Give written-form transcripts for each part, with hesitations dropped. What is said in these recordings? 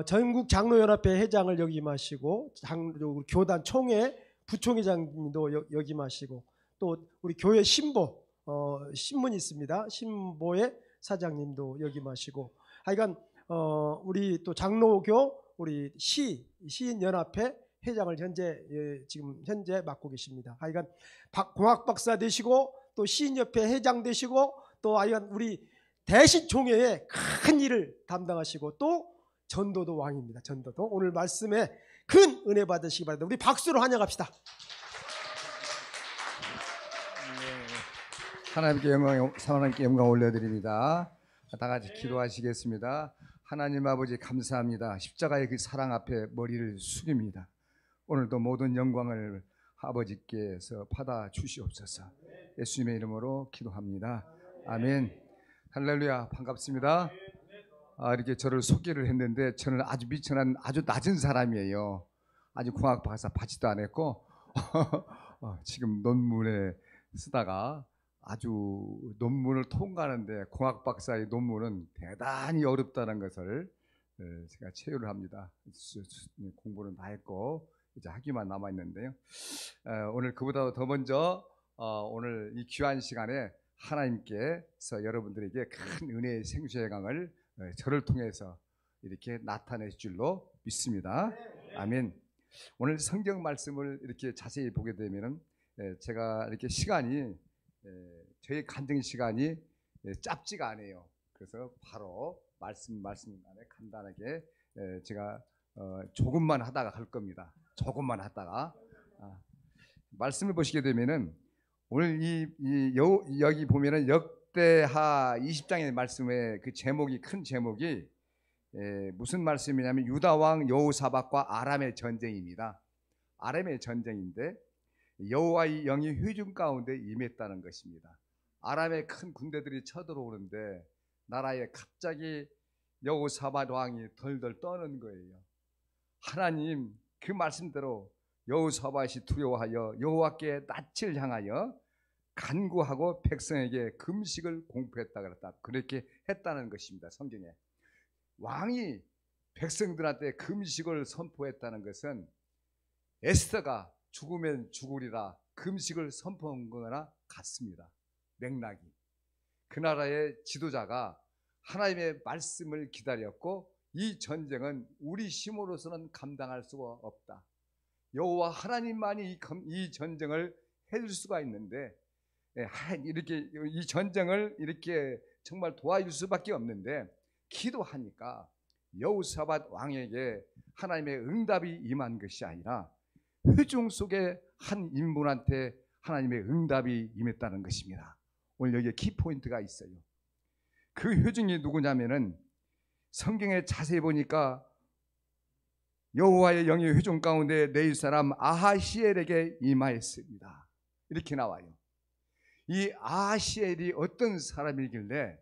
전국 장로연합회 회장을 역임하시고 교단 총회 부총회장님도 역임하시고 또 우리 교회 신보 신문이 있습니다. 신보의 사장님도 역임하시고 하여간 우리 또 장로교 우리 시인연합회 회장을 지금 현재 맡고 계십니다. 하여간 공학 박사 되시고 또 시인협회 회장 되시고 또 하여간 우리 대신총회에 큰 일을 담당하시고 또 전도도 왕입니다. 전도도 오늘 말씀에 큰 은혜 받으시기 바랍니다. 우리 박수로 환영합시다. 하나님께 영광 올려드립니다. 다 같이 기도하시겠습니다. 하나님 아버지 감사합니다. 십자가의 그 사랑 앞에 머리를 숙입니다. 오늘도 모든 영광을 아버지께서 받아 주시옵소서. 예수님의 이름으로 기도합니다. 아멘. 할렐루야. 반갑습니다. 이렇게 저를 소개를 했는데 저는 아주 미천한 아주 낮은 사람이에요. 아직 공학 박사 받지도 않았고 지금 논문에 쓰다가 아주 논문을 통과하는데 공학 박사의 논문은 대단히 어렵다는 것을 제가 체유를 합니다. 공부는 다 했고 이제 학위만 남아 있는데요. 오늘 그보다 더 먼저 오늘 이 귀한 시간에 하나님께서 여러분들에게 큰 은혜의 생수의 강을 저를 통해서 이렇게 나타내실 줄로 믿습니다. 아멘. 오늘 성경 말씀을 이렇게 자세히 보게 되면은 제가 이렇게 시간이 저희 간증 시간이 짧지가 않아요. 그래서 바로 말씀 안에 간단하게 제가 조금만 하다가 갈 겁니다. 조금만 하다가 말씀을 보시게 되면은 오늘 여기 보면은 역대하 20장의 말씀의 그 제목이 큰 제목이 무슨 말씀이냐면 유다 왕 여호사밧과 아람의 전쟁입니다. 아람의 전쟁인데 여호와의 영이 회중 가운데 임했다는 것입니다. 아람의 큰 군대들이 쳐들어오는데 나라에 갑자기 여호사밧 왕이 덜덜 떠는 거예요. 하나님 그 말씀대로 여호사밧이 두려워하여 여호와께 낯을 향하여 간구하고 백성에게 금식을 공포했다 그랬다. 그렇게 했다는 것입니다. 성경에 왕이 백성들한테 금식을 선포했다는 것은 에스더가 죽으면 죽으리라 금식을 선포한 거나 같습니다. 맥락이 그 나라의 지도자가 하나님의 말씀을 기다렸고 이 전쟁은 우리 힘으로서는 감당할 수가 없다. 여호와 하나님만이 이 전쟁을 해줄 수가 있는데 이렇게 이 전쟁을 이렇게 정말 도와줄 수밖에 없는데 기도하니까 여호사밧 왕에게 하나님의 응답이 임한 것이 아니라 회중 속에 한 인물한테 하나님의 응답이 임했다는 것입니다. 오늘 여기에 키포인트가 있어요. 그 회중이 누구냐면은 성경에 자세히 보니까 여호와의 영이 회중 가운데 내 사람 아하시엘에게 임하였습니다. 이렇게 나와요. 이 아하시엘이 어떤 사람이길래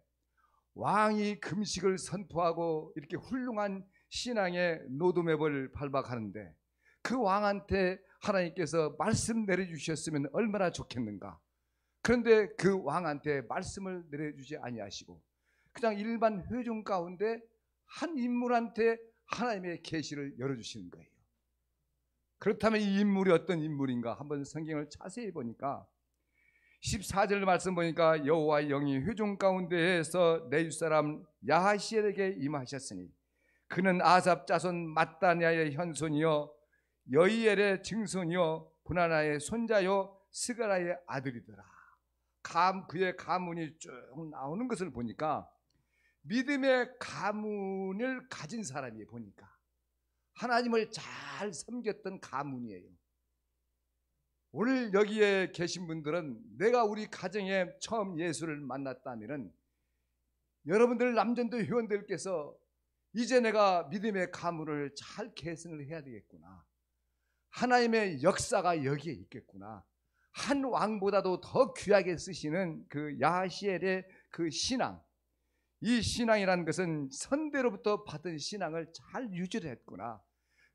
왕이 금식을 선포하고 이렇게 훌륭한 신앙의 로드맵을 밟아가는데 그 왕한테 하나님께서 말씀 내려주셨으면 얼마나 좋겠는가. 그런데 그 왕한테 말씀을 내려주지 아니하시고 그냥 일반 회중 가운데 한 인물한테 하나님의 계시를 열어주시는 거예요. 그렇다면 이 인물이 어떤 인물인가 한번 성경을 자세히 보니까 14절 말씀 보니까 여호와의 영이 회중 가운데에서 레위 사람 야하시엘에게 임하셨으니 그는 아삽 자손 마따냐의 현손이요 여이엘의 증손이요 분하나의 손자요 스가라의 아들이더라. 그의 가문이 쭉 나오는 것을 보니까 믿음의 가문을 가진 사람이 보니까 하나님을 잘 섬겼던 가문이에요. 오늘 여기에 계신 분들은 내가 우리 가정에 처음 예수를 만났다면은 여러분들 남전도 회원들께서 이제 내가 믿음의 가문을 잘 계승을 해야 되겠구나. 하나님의 역사가 여기에 있겠구나. 한 왕보다도 더 귀하게 쓰시는 그 야하시엘의 그 신앙, 이 신앙이라는 것은 선대로부터 받은 신앙을 잘 유지를 했구나.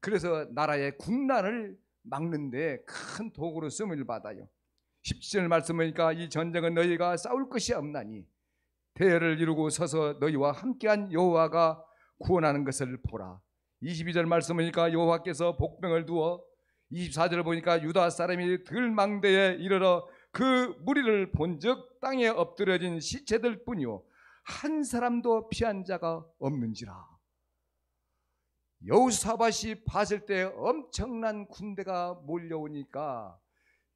그래서 나라의 국난을 막는 데 큰 도구로 쓰임을 받아요. 17절 말씀 보니까 이 전쟁은 너희가 싸울 것이 없나니 대열을 이루고 서서 너희와 함께한 여호와가 구원하는 것을 보라. 22절 말씀 보니까 여호와께서 복병을 두어 24절 보니까 유다 사람이 들망대에 이르러 그 무리를 본즉 땅에 엎드려진 시체들 뿐이요 한 사람도 피한 자가 없는지라. 여호사밧이 봤을 때 엄청난 군대가 몰려오니까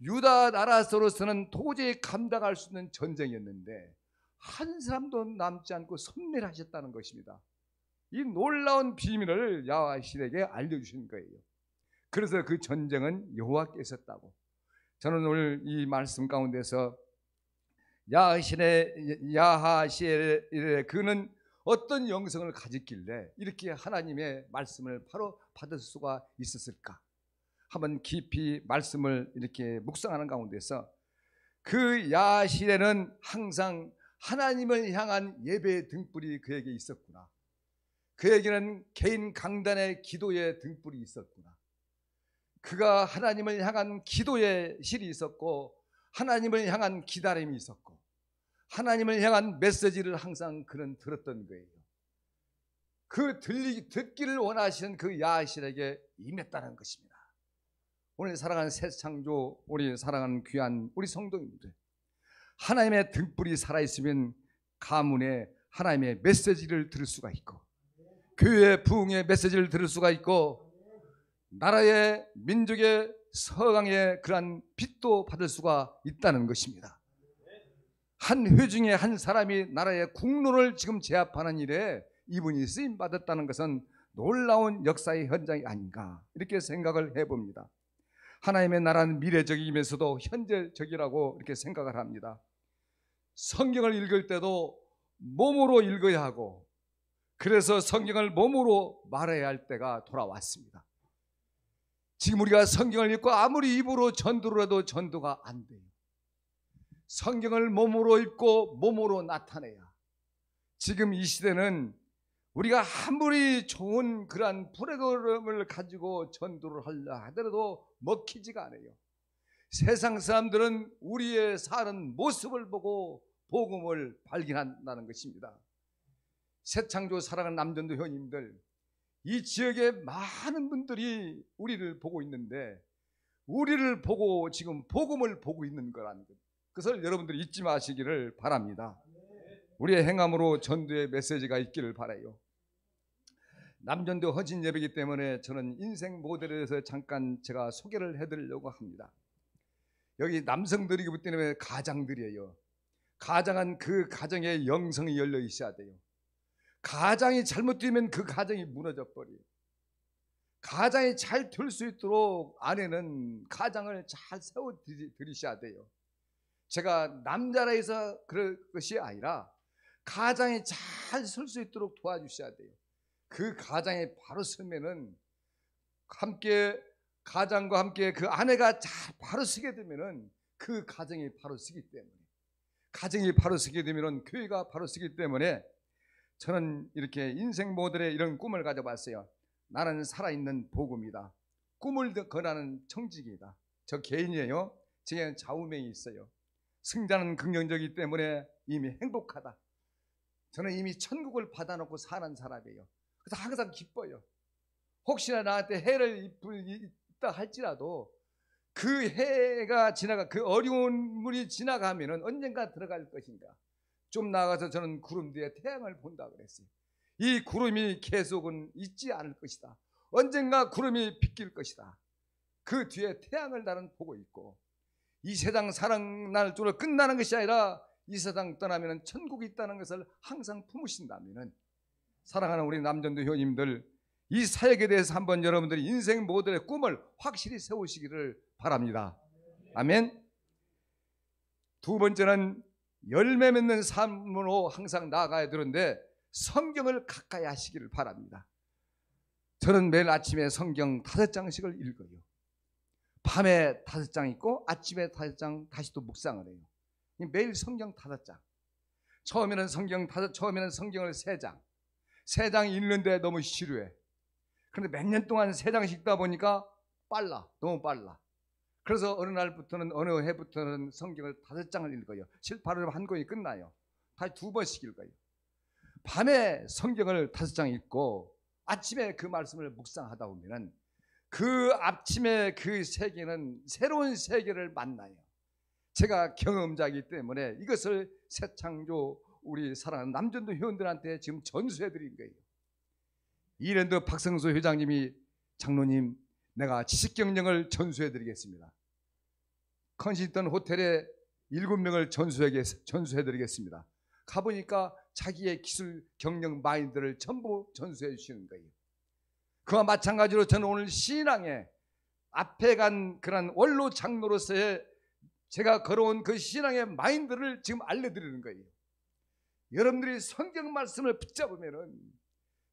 유다 나라로서는 도저히 감당할 수 없는 전쟁이었는데 한 사람도 남지 않고 섬멸하셨다는 것입니다. 이 놀라운 비밀을 야하실에게 알려주신 거예요. 그래서 그 전쟁은 여호와께 있었다고. 저는 오늘 이 말씀 가운데서 야하실의 그는 어떤 영성을 가졌길래 이렇게 하나님의 말씀을 바로 받을 수가 있었을까? 한번 깊이 말씀을 이렇게 묵상하는 가운데서 그 야하실에는 항상 하나님을 향한 예배의 등불이 그에게 있었구나. 그에게는 개인 강단의 기도의 등불이 있었구나. 그가 하나님을 향한 기도의 실이 있었고 하나님을 향한 기다림이 있었고 하나님을 향한 메시지를 항상 그는 들었던 거예요. 그 듣기를 원하시는 그 야하실에게 임했다는 것입니다. 오늘 사랑하는 새창조, 우리 사랑하는 귀한 우리 성도님들, 하나님의 등불이 살아있으면 가문에 하나님의 메시지를 들을 수가 있고 교회의 부흥의 메시지를 들을 수가 있고 나라의 민족의 서강의 그러한 빛도 받을 수가 있다는 것입니다. 한 회중의 한 사람이 나라의 국론을 지금 제압하는 일에 이분이 쓰임받았다는 것은 놀라운 역사의 현장이 아닌가 이렇게 생각을 해봅니다. 하나님의 나라는 미래적이면서도 현재적이라고 이렇게 생각을 합니다. 성경을 읽을 때도 몸으로 읽어야 하고 그래서 성경을 몸으로 말해야 할 때가 돌아왔습니다. 지금 우리가 성경을 읽고 아무리 입으로 전도를 해도 전도가 안 돼요. 성경을 몸으로 읽고 몸으로 나타내야. 지금 이 시대는 우리가 아무리 좋은 그러한 프로그램을 가지고 전도를 하려 하더라도 먹히지가 않아요. 세상 사람들은 우리의 사는 모습을 보고 복음을 발견한다는 것입니다. 새창조 사랑하는 남전도 회원님들, 이 지역에 많은 분들이 우리를 보고 있는데 우리를 보고 지금 복음을 보고 있는 거라는 것, 그것을 여러분들이 잊지 마시기를 바랍니다. 우리의 행함으로 전도의 메시지가 있기를 바라요. 남전도 헌신 예배이기 때문에 저는 인생 모델에 대해서 잠깐 제가 소개를 해드리려고 합니다. 여기 남성들이기 때문에 가장들이에요. 가장은 그 가정에 영성이 열려 있어야 돼요. 가장이 잘못되면 그 가정이 무너져 버려요. 가장이 잘 될 수 있도록 아내는 가장을 잘 세워 드리셔야 돼요. 제가 남자라 해서 그럴 것이 아니라 가장이 잘 설 수 있도록 도와주셔야 돼요. 그 가장에 바로 서면은 함께 가장과 함께 그 아내가 잘 바로 서게 되면은 그 가정이 바로 서기 때문에, 가정이 바로 서게 되면은 교회가 바로 서기 때문에 저는 이렇게 인생 모델의 이런 꿈을 가져봤어요. 나는 살아있는 복음이다. 꿈을 권하는 청직이다. 저 개인이에요. 제게는 좌우명이 있어요. 승자는 긍정적이기 때문에 이미 행복하다. 저는 이미 천국을 받아놓고 사는 사람이에요. 그래서 항상 기뻐요. 혹시나 나한테 해를 있다 할지라도 그 해가 지나가, 그 어려운 물이 지나가면은 언젠가 들어갈 것인가. 좀 나아가서 저는 구름 뒤에 태양을 본다 그랬어요. 이 구름이 계속은 있지 않을 것이다. 언젠가 구름이 비길 것이다. 그 뒤에 태양을 나는 보고 있고, 이 세상 사랑날 쪽으로 끝나는 것이 아니라 이 세상 떠나면 천국이 있다는 것을 항상 품으신다면, 사랑하는 우리 남전도 회원님들, 이 사역에 대해서 한번 여러분들이 인생 모델의 꿈을 확실히 세우시기를 바랍니다. 아멘. 두 번째는 열매 맺는 삶으로 항상 나아가야 되는데 성경을 가까이 하시기를 바랍니다. 저는 매일 아침에 성경 5장씩을 읽어요. 밤에 5장 읽고 아침에 5장 다시 또 묵상을 해요. 매일 성경 5장. 처음에는 성경을 3장 읽는데 너무 지루해. 그런데 몇 년 동안 3장씩 읽다 보니까 너무 빨라. 그래서 어느 해부터는 성경을 5장을 읽어요. 7, 8월 한 권이 끝나요. 다시 2번씩 읽어요. 밤에 성경을 5장 읽고 아침에 그 말씀을 묵상하다 보면은 그 아침에 그 세계는 새로운 세계를 만나요. 제가 경험자이기 때문에 이것을 새창조 우리 사랑하는 남전도 회원들한테 지금 전수해 드린 거예요. 이랜드 박성수 회장님이 장로님 내가 지식경영을 전수해 드리겠습니다. 컨신턴 호텔에 7명을 전수해 드리겠습니다. 가보니까 자기의 기술 경영 마인드를 전부 전수해 주시는 거예요. 그와 마찬가지로 저는 오늘 신앙에 앞에 간 그런 원로 장로로서의 제가 걸어온 그 신앙의 마인드를 지금 알려드리는 거예요. 여러분들이 성경 말씀을 붙잡으면은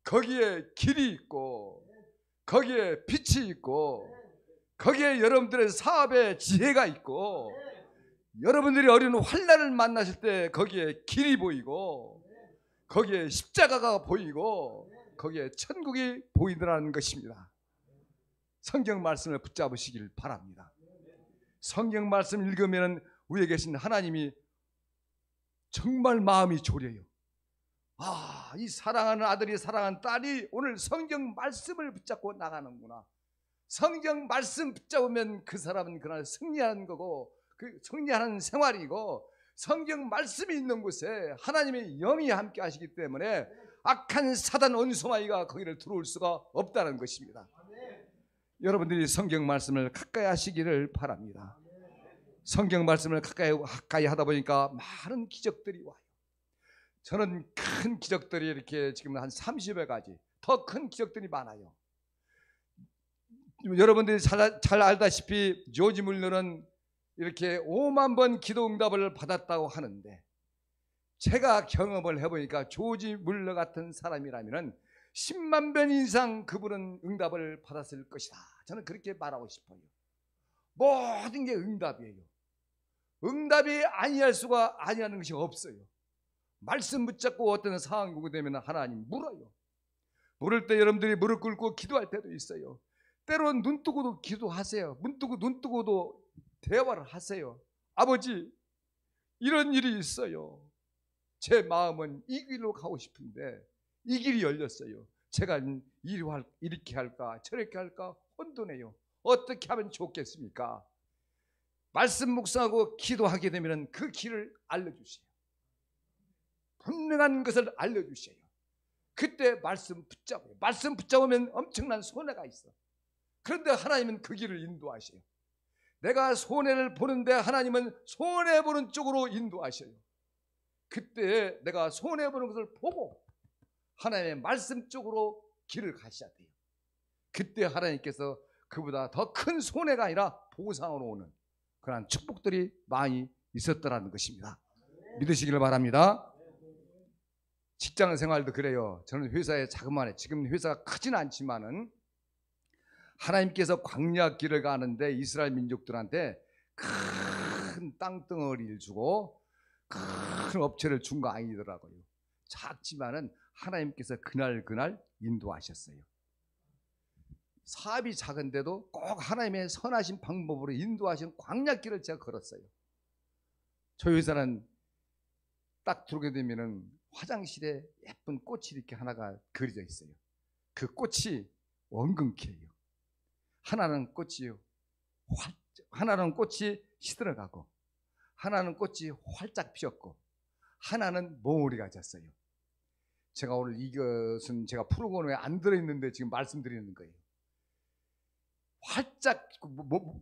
거기에 길이 있고 거기에 빛이 있고 거기에 여러분들의 사업에 지혜가 있고 여러분들이 어려운 환난을 만나실 때 거기에 길이 보이고 거기에 십자가가 보이고 거기에 천국이 보이더라는 것입니다. 성경 말씀을 붙잡으시길 바랍니다. 성경 말씀 읽으면 우리에 계신 하나님이 정말 마음이 졸여요. 아, 이 사랑하는 아들이 사랑하는 딸이 오늘 성경 말씀을 붙잡고 나가는구나. 성경 말씀 붙잡으면 그 사람은 그날 승리하는 거고 그 승리하는 생활이고 성경 말씀이 있는 곳에 하나님의 영이 함께 하시기 때문에 악한 사단 원수마귀가 거기를 들어올 수가 없다는 것입니다. 여러분들이 성경 말씀을 가까이 하시기를 바랍니다. 성경 말씀을 가까이 하다 보니까 많은 기적들이 와요. 저는 큰 기적들이 이렇게 지금 한 30여 가지 더 큰 기적들이 많아요. 여러분들이 잘 알다시피 조지 물러는 이렇게 5만 번 기도 응답을 받았다고 하는데 제가 경험을 해보니까 조지 물러 같은 사람이라면 10만 번 이상 그분은 응답을 받았을 것이다. 저는 그렇게 말하고 싶어요. 모든 게 응답이에요. 응답이 아니할 수가 아니하는 것이 없어요. 말씀 붙잡고 어떤 상황이 오게 되면 하나님 물어요. 물을 때 여러분들이 무릎 꿇고 기도할 때도 있어요. 때로는 눈 뜨고도 기도하세요. 눈 뜨고도 대화를 하세요. 아버지, 이런 일이 있어요. 제 마음은 이 길로 가고 싶은데 이 길이 열렸어요. 제가 이렇게 할까 저렇게 할까 혼돈해요. 어떻게 하면 좋겠습니까? 말씀 묵상하고 기도하게 되면 그 길을 알려주세요. 분명한 것을 알려주세요. 그때 말씀 붙잡아요. 말씀 붙잡으면 엄청난 손해가 있어. 그런데 하나님은 그 길을 인도하셔요. 내가 손해를 보는데 하나님은 손해보는 쪽으로 인도하셔요. 그때 내가 손해보는 것을 보고 하나님의 말씀 쪽으로 길을 가셔야 돼요. 그때 하나님께서 그보다 더 큰 손해가 아니라 보상으로 오는 그런 축복들이 많이 있었더라는 것입니다. 믿으시기를 바랍니다. 직장 생활도 그래요. 저는 회사에 자그마한 지금 회사가 크진 않지만은 하나님께서 광야 길을 가는데 이스라엘 민족들한테 큰 땅덩어리를 주고 큰 업체를 준 거 아니더라고요. 작지만은 하나님께서 그날 인도하셨어요. 사업이 작은데도 꼭 하나님의 선하신 방법으로 인도하신 광야 길을 제가 걸었어요. 저희 회사는 딱 들어오게 되면은 화장실에 예쁜 꽃이 이렇게 하나가 그려져 있어요. 그 꽃이 원근키예요. 하나는 꽃이 시들어가고 하나는 꽃이 활짝 피었고 하나는 몽우리가 졌어요. 제가 오늘 이것은 제가 프로그램에 안 들어있는데 지금 말씀드리는 거예요. 활짝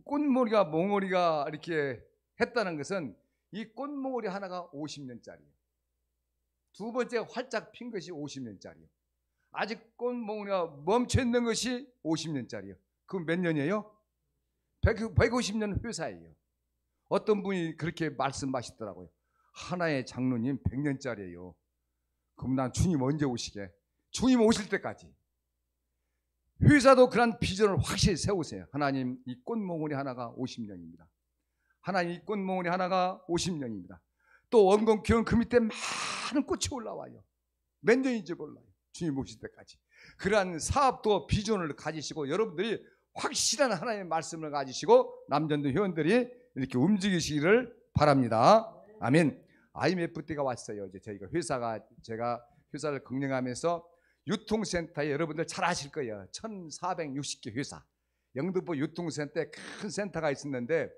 꽃몽우리가 몽우리가 이렇게 했다는 것은 이 꽃몽우리 하나가 50년짜리예요. 두 번째 활짝 핀 것이 50년짜리예요. 아직 꽃몽우리가 멈춰있는 것이 50년짜리예요. 그럼 몇 년이에요? 150년 회사예요. 어떤 분이 그렇게 말씀하시더라고요. 하나의 장로님 100년짜리예요. 그럼 난 주님 언제 오시게? 주님 오실 때까지. 회사도 그런 비전을 확실히 세우세요. 하나님, 이 꽃몽우리 하나가 50년입니다. 하나님, 이 꽃몽우리 하나가 50년입니다. 또 원건교회 그 밑에 많은 꽃이 올라와요. 몇 년인지 몰라요. 주님 오실 때까지. 그러한 사업도 비전을 가지시고 여러분들이 확실한 하나님의 말씀을 가지시고 남전도 회원들이 이렇게 움직이시기를 바랍니다. 아멘. IMF 때가 왔어요. 이제 제가 회사를 경영하면서 유통센터에 여러분들 잘 아실 거예요. 1460개 회사, 영등포 유통센터에 큰 센터가 있었는데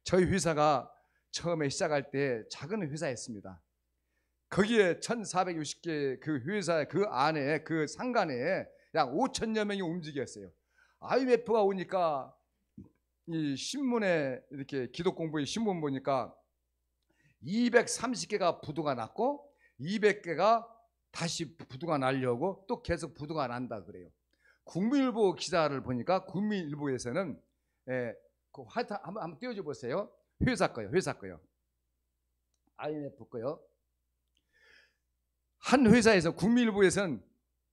저희 회사가 처음에 시작할 때 작은 회사였습니다. 거기에 1460개 그 회사 그 안에 그 상간에 약 5천여 명이 움직였어요. IMF가 오니까 이 신문에 이렇게 기독공부의 신문 보니까 230개가 부도가 났고 200개가 다시 부도가 나려고 또 계속 부도가 난다 그래요. 국민일보 기사를 보니까 국민일보에서는 그 하여튼 한번 띄워줘 보세요. 회사 거요. IMF 거요. 한 회사에서 국민일보에서는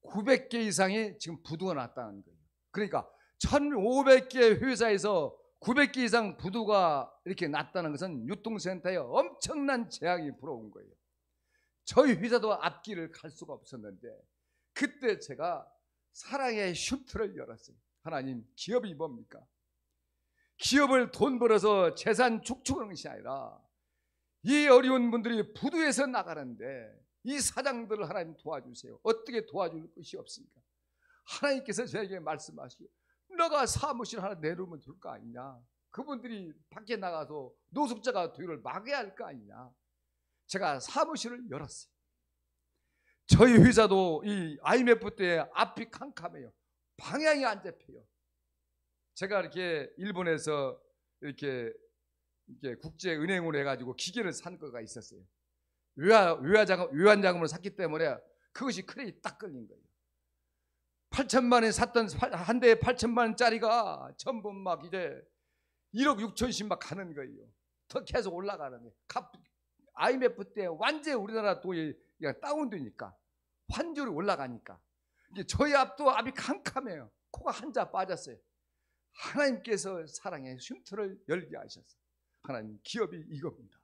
900개 이상이 지금 부도가 났다는 거예요. 그러니까 1,500개 회사에서 900개 이상 부도가 이렇게 났다는 것은 유통센터에 엄청난 재앙이 불어온 거예요. 저희 회사도 앞길을 갈 수가 없었는데 그때 제가 사랑의 쉼터를 열었어요. 하나님, 기업이 뭡니까? 기업을 돈 벌어서 재산 축축하는 것이 아니라 이 어려운 분들이 부도에서 나가는데 이 사장들을 하나님 도와주세요. 어떻게 도와줄 것이 없습니까? 하나님께서 저에게 말씀하시고 너가 사무실 하나 내놓으면 될 거 아니냐. 그분들이 밖에 나가서 노숙자가 되기를 막아야 할 거 아니냐. 제가 사무실을 열었어요. 저희 회사도 이 IMF 때 앞이 캄캄해요. 방향이 안 잡혀요. 제가 이렇게 일본에서 이렇게 국제은행으로 해가지고 기계를 산 거가 있었어요. 외환자금을 샀기 때문에 그것이 크레딧 딱 걸린 거예요. 8천만 원에 샀던 한 대에 8천만 원짜리가 전부 막 이제 1억 6천씩 막 가는 거예요. 더 계속 올라가는 거예요. IMF 때 완전히 우리나라 돈이 다운되니까 환율이 올라가니까 이제 저희 앞도 앞이 캄캄해요. 코가 한자 빠졌어요. 하나님께서 사랑의 쉼터를 열게 하셨어요. 하나님, 기업이 이겁니다.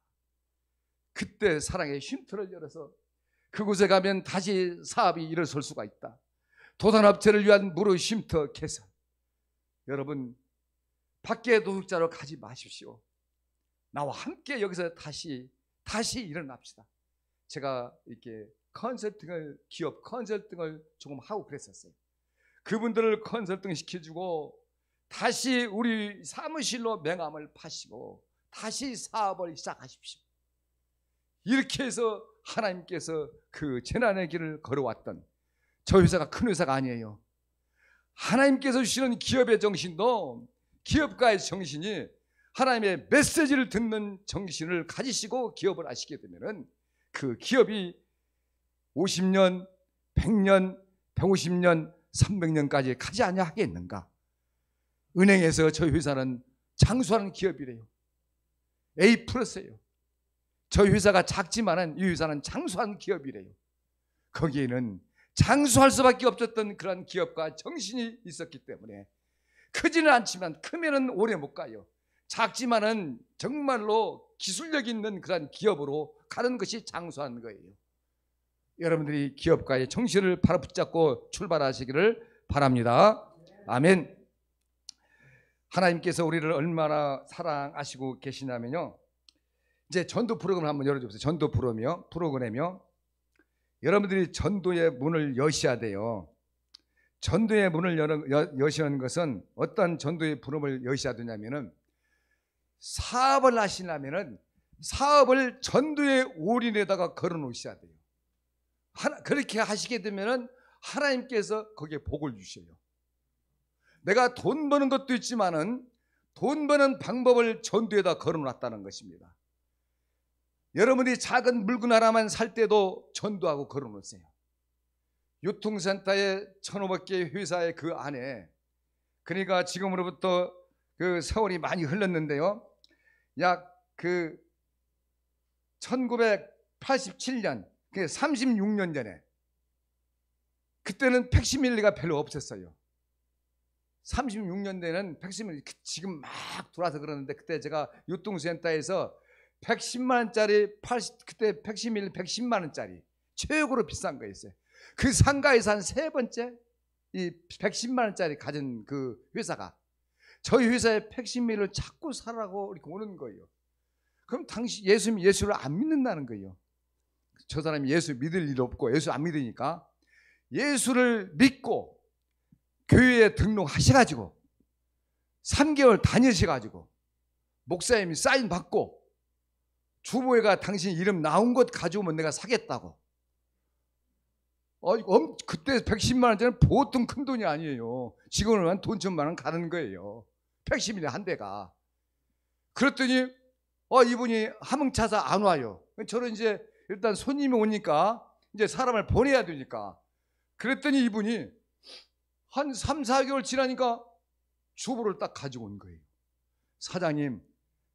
그때 사랑의 쉼터를 열어서 그곳에 가면 다시 사업이 일어설 수가 있다. 도산업체를 위한 무료 쉼터 개선. 여러분, 밖에 노숙자로 가지 마십시오. 나와 함께 여기서 다시 일어납시다. 제가 이렇게 기업 컨설팅을 조금 하고 그랬었어요. 그분들을 컨설팅 시켜주고 다시 우리 사무실로 명함을 파시고 다시 사업을 시작하십시오. 이렇게 해서 하나님께서 그 재난의 길을 걸어왔던 저 회사가 큰 회사가 아니에요. 하나님께서 주시는 기업의 정신도 기업가의 정신이 하나님의 메시지를 듣는 정신을 가지시고 기업을 하시게 되면 그 기업이 50년, 100년, 150년, 300년까지 가지 아니하겠는가? 은행에서 저희 회사는 장수하는 기업이래요. A 플러스예요. 저희 회사가 작지만은 이 회사는 장수하는 기업이래요. 거기에는 장수할 수밖에 없었던 그런 기업과 정신이 있었기 때문에 크지는 않지만 크면은 오래 못 가요. 작지만은 정말로 기술력 있는 그런 기업으로 가는 것이 장수하는 거예요. 여러분들이 기업가의 정신을 바로 붙잡고 출발하시기를 바랍니다. 아멘. 하나님께서 우리를 얼마나 사랑하시고 계시냐면요. 이제 전도 프로그램 한번 열어주세요. 전도 프로그램이요. 여러분들이 전도의 문을 여셔야 돼요. 전도의 문을 여시는 것은 어떤 전도의 부름을 여셔야 되냐면은 사업을 하시려면은 사업을 전도의 올인에다가 걸어 놓으셔야 돼요. 그렇게 하시게 되면은 하나님께서 거기에 복을 주셔요. 내가 돈 버는 것도 있지만은 돈 버는 방법을 전도에다 걸어 놨다는 것입니다. 여러분이 작은 물건 하나만 살 때도 전도하고 걸어 놓으세요. 유통센터의 1,500개 회사의 그 안에, 그러니까 지금으로부터 그 세월이 많이 흘렀는데요. 약 그 1987년, 36년 전에, 그때는 팩시밀리가 별로 없었어요. 36년 전에는 팩시밀리, 지금 막 돌아서 그러는데 그때 제가 유통센터에서 110만 원짜리 그때 팩시밀리 110만 원짜리 최고로 비싼 거였어요. 그 상가에서 한 세 번째 이 110만 원짜리 가진 그 회사가 저희 회사에 팩시밀리를 자꾸 사라고 이렇게 오는 거예요. 그럼 당시 예수를 안 믿는다는 거예요. 저 사람이 예수 믿을 일 없고 예수 안 믿으니까 예수를 믿고 교회에 등록하셔가지고 3개월 다니셔가지고 목사님이 사인 받고 주보회가 당신 이름 나온 것 가져오면 내가 사겠다고. 그때 110만 원짜리는 보통 큰 돈이 아니에요. 지금은 한 돈 1,000만 원 가는 거예요. 110일에 한 대가. 그랬더니 이분이 함흥차사 안 와요. 저는 이제 일단 손님이 오니까 이제 사람을 보내야 되니까. 그랬더니 이분이 한 3, 4개월 지나니까 주보를 딱 가지고 온 거예요. 사장님,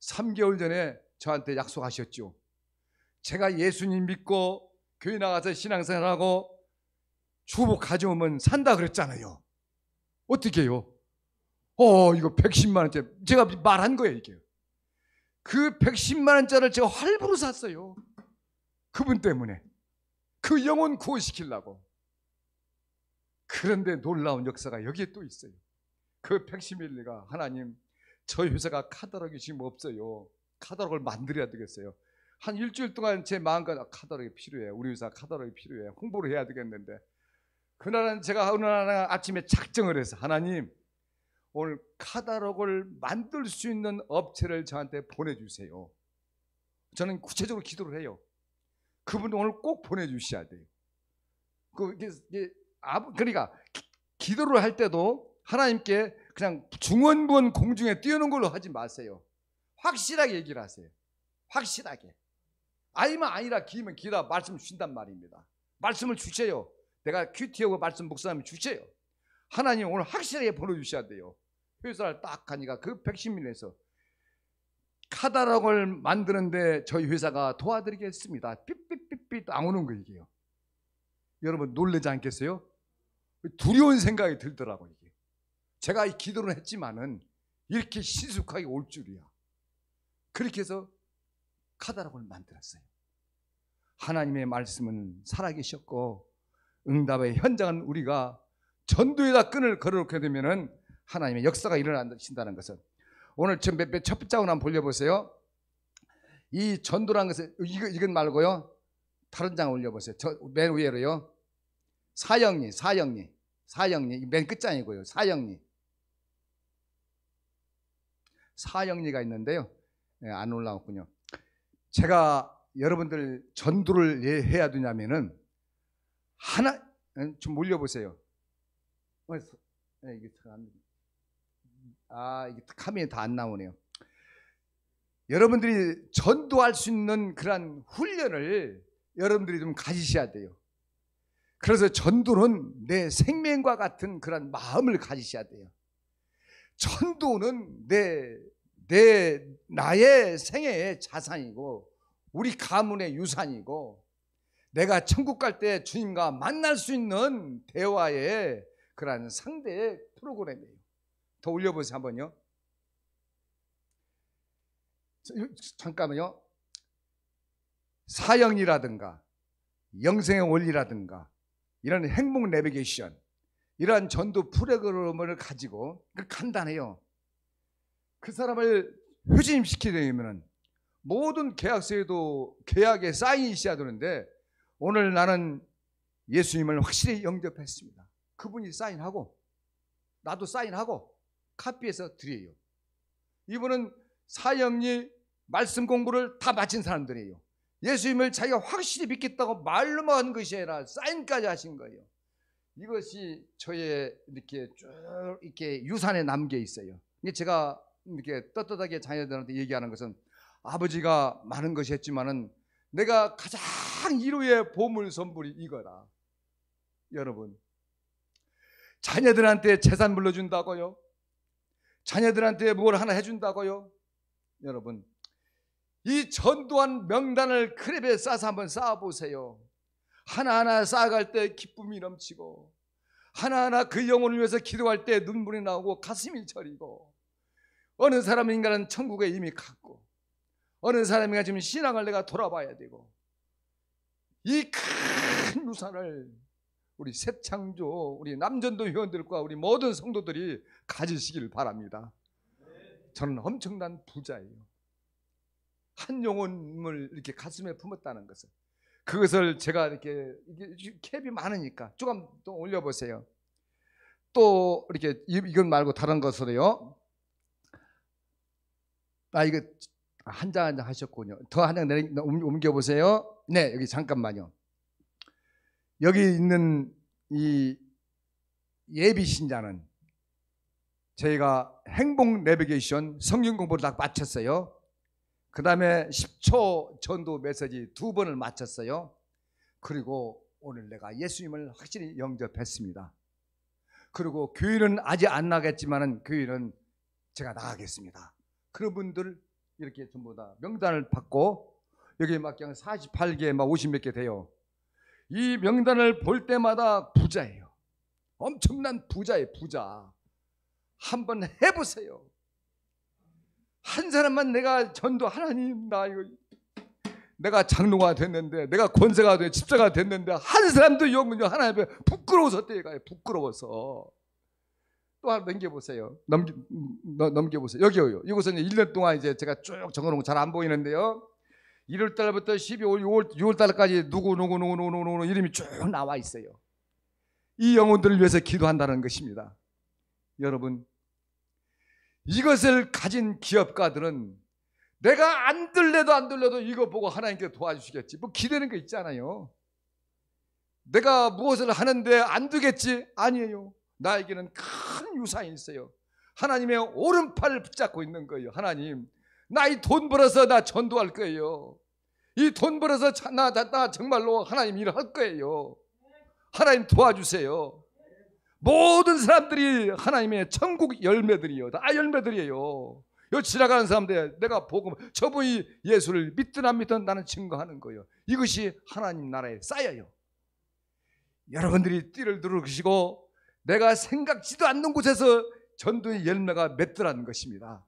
3개월 전에 저한테 약속하셨죠. 제가 예수님 믿고 교회 나가서 신앙생활하고 주보 가져오면 산다 그랬잖아요. 어떻게 해요? 이거 110만 원짜리 제가 말한 거예요. 이게 그 110만 원짜리를 제가 할부로 샀어요. 그분 때문에 그 영혼 구원시키려고. 그런데 놀라운 역사가 여기에 또 있어요. 그 110일리가 하나님, 저희 회사가 카talog이 지금 없어요. 카talog을 만들어야 되겠어요. 한 일주일 동안 제 마음껏 카talog이 필요해. 우리 회사 카talog이 필요해. 홍보를 해야 되겠는데, 그날은 제가 어느 날 아침에 작정을 해서 하나님, 오늘 카talog을 만들 수 있는 업체를 저한테 보내주세요. 저는 구체적으로 기도를 해요. 그분도 오늘 꼭 보내주셔야 돼요. 그러니까 기도를 할 때도 하나님께 그냥 중언부언 공중에 띄우는 걸로 하지 마세요. 확실하게 얘기를 하세요. 확실하게. 아니면 아니라 기면 기다 말씀 주신단 말입니다. 말씀을 주세요. 내가 큐티하고 말씀 목사님 주세요. 하나님 오늘 확실하게 보내주셔야 돼요. 회사를 딱 가니까 그 110밀에서 카talog을 만드는데 저희 회사가 도와드리겠습니다. 삐삐삐삐 안 오는 거 이게요. 여러분 놀라지 않겠어요? 두려운 생각이 들더라고요. 이게. 제가 이 기도를 했지만은 이렇게 신속하게 올 줄이야. 그렇게 해서 카talog을 만들었어요. 하나님의 말씀은 살아계셨고 응답의 현장은 우리가 전도에다 끈을 걸어놓게 되면은 하나님의 역사가 일어난다는 것은, 오늘 첫 번째로 한번 돌려보세요. 이 전도라는 것은 이건 말고요. 다른 장 올려보세요. 저 맨 위에로요. 사형리 맨 끝장이고요. 사형리가 있는데요. 안 올라왔군요. 제가 여러분들 전도를 해야 되냐면은 하나 좀 올려보세요. 이게 카메라 다 안 나오네요. 여러분들이 전도할 수 있는 그런 훈련을 여러분들이 좀 가지셔야 돼요. 그래서 전도는 내 생명과 같은 그런 마음을 가지셔야 돼요. 전도는 나의 생애의 자산이고 우리 가문의 유산이고 내가 천국 갈 때 주님과 만날 수 있는 대화의 그런 상대의 프로그램이에요. 더 올려보세요 한번요. 잠깐만요. 사형이라든가 영생의 원리라든가 이런 행복 내비게이션, 이러한 전도 프로그램을 가지고 간단해요. 그 사람을 회심시키려면 모든 계약서에도 계약에 사인이 있어야 되는데, 오늘 나는 예수님을 확실히 영접했습니다. 그분이 사인하고 나도 사인하고 카피해서 드려요. 이분은 사형리 말씀 공부를 다 마친 사람들이에요. 예수님을 자기가 확실히 믿겠다고 말로만 한 것이 아니라 사인까지 하신 거예요. 이것이 저의 이렇게 쭉 이렇게 유산에 남겨 있어요. 제가 이렇게 떳떳하게 자녀들한테 얘기하는 것은, 아버지가 많은 것이 했지만은 내가 가장 이루의 보물 선물이 이거다. 여러분, 자녀들한테 재산 물려준다고요? 자녀들한테 뭘 하나 해준다고요? 여러분, 이 전도한 명단을 크랩에 싸서 한번 쌓아보세요. 하나하나 쌓아갈 때 기쁨이 넘치고, 하나하나 그 영혼을 위해서 기도할 때 눈물이 나오고 가슴이 저리고, 어느 사람인가는 천국에 이미 갔고, 어느 사람인가 지금 신앙을 내가 돌아봐야 되고, 이 큰 유산을 우리 새창조, 우리 남전도 회원들과 우리 모든 성도들이 가지시길 바랍니다. 저는 엄청난 부자예요. 한 영혼을 이렇게 가슴에 품었다는 것은, 그것을 제가 이게 캡이 많으니까 조금 또 올려보세요. 또 이렇게 이건 말고 다른 것으로요. 이거 한 장 한 장 하셨군요. 더 한 장 옮겨 보세요. 네, 여기 잠깐만요. 여기 있는 이 예비 신자는 저희가 행복 내비게이션 성경 공부를 다 마쳤어요. 그 다음에 10초 전도 메시지 2번을 마쳤어요. 그리고 오늘 내가 예수님을 확실히 영접했습니다. 그리고 교회는 아직 안 나겠지만은 교회는 제가 나가겠습니다. 그런 분들 이렇게 전부 다 명단을 받고 여기 막 그냥 48개 막 50몇 개 돼요. 이 명단을 볼 때마다 부자예요. 엄청난 부자예요. 부자. 한번 해보세요. 한 사람만 내가 전도 하나님 나 이거 내가 장로가 됐는데 내가 권세가 돼 집사가 됐는데 한 사람도 영문요 하나님 앞에 부끄러워서 때가요. 부끄러워서. 또 하나 넘겨보세요. 넘겨보세요. 여기요. 이곳은 1년 동안 이제 제가 쭉 적어놓은 거 잘 안 보이는데요. 1월 달부터 12월, 6월 달까지 누구 이름이 쭉 나와 있어요. 이 영혼들을 위해서 기도한다는 것입니다. 여러분, 이것을 가진 기업가들은 내가 안 들려도 이거 보고 하나님께 도와주시겠지. 뭐 기대는 거 있잖아요. 내가 무엇을 하는데 안 되겠지? 아니에요. 나에게는 큰 유산이 있어요. 하나님의 오른팔을 붙잡고 있는 거예요. 하나님, 나 이 돈 벌어서 나 전도할 거예요. 이 돈 벌어서 나 정말로 하나님 일을 할 거예요. 하나님 도와주세요. 모든 사람들이 하나님의 천국 열매들이요. 다 열매들이에요. 여기 지나가는 사람들 내가 보고 저분이 예수를 믿든 안 믿든 나는 증거하는 거예요. 이것이 하나님 나라에 쌓여요. 여러분들이 띠를 누르시고 내가 생각지도 않는 곳에서 전도의 열매가 맺더라는 것입니다.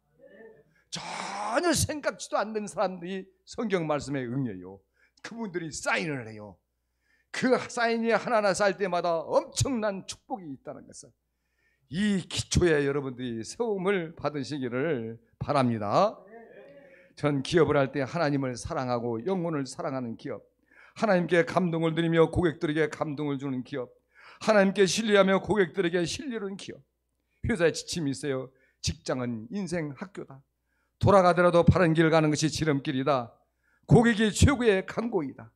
전혀 생각지도 않는 사람들이 성경 말씀에 응해요. 그분들이 사인을 해요. 그 사인이 하나하나 쌓일 때마다 엄청난 축복이 있다는 것을 이 기초에 여러분들이 세움을 받으시기를 바랍니다. 전 기업을 할 때 하나님을 사랑하고 영혼을 사랑하는 기업, 하나님께 감동을 드리며 고객들에게 감동을 주는 기업, 하나님께 신뢰하며 고객들에게 신뢰하는 기업. 회사에 지침이 있어요. 직장은 인생 학교다. 돌아가더라도 바른 길 가는 것이 지름길이다. 고객이 최고의 강고이다.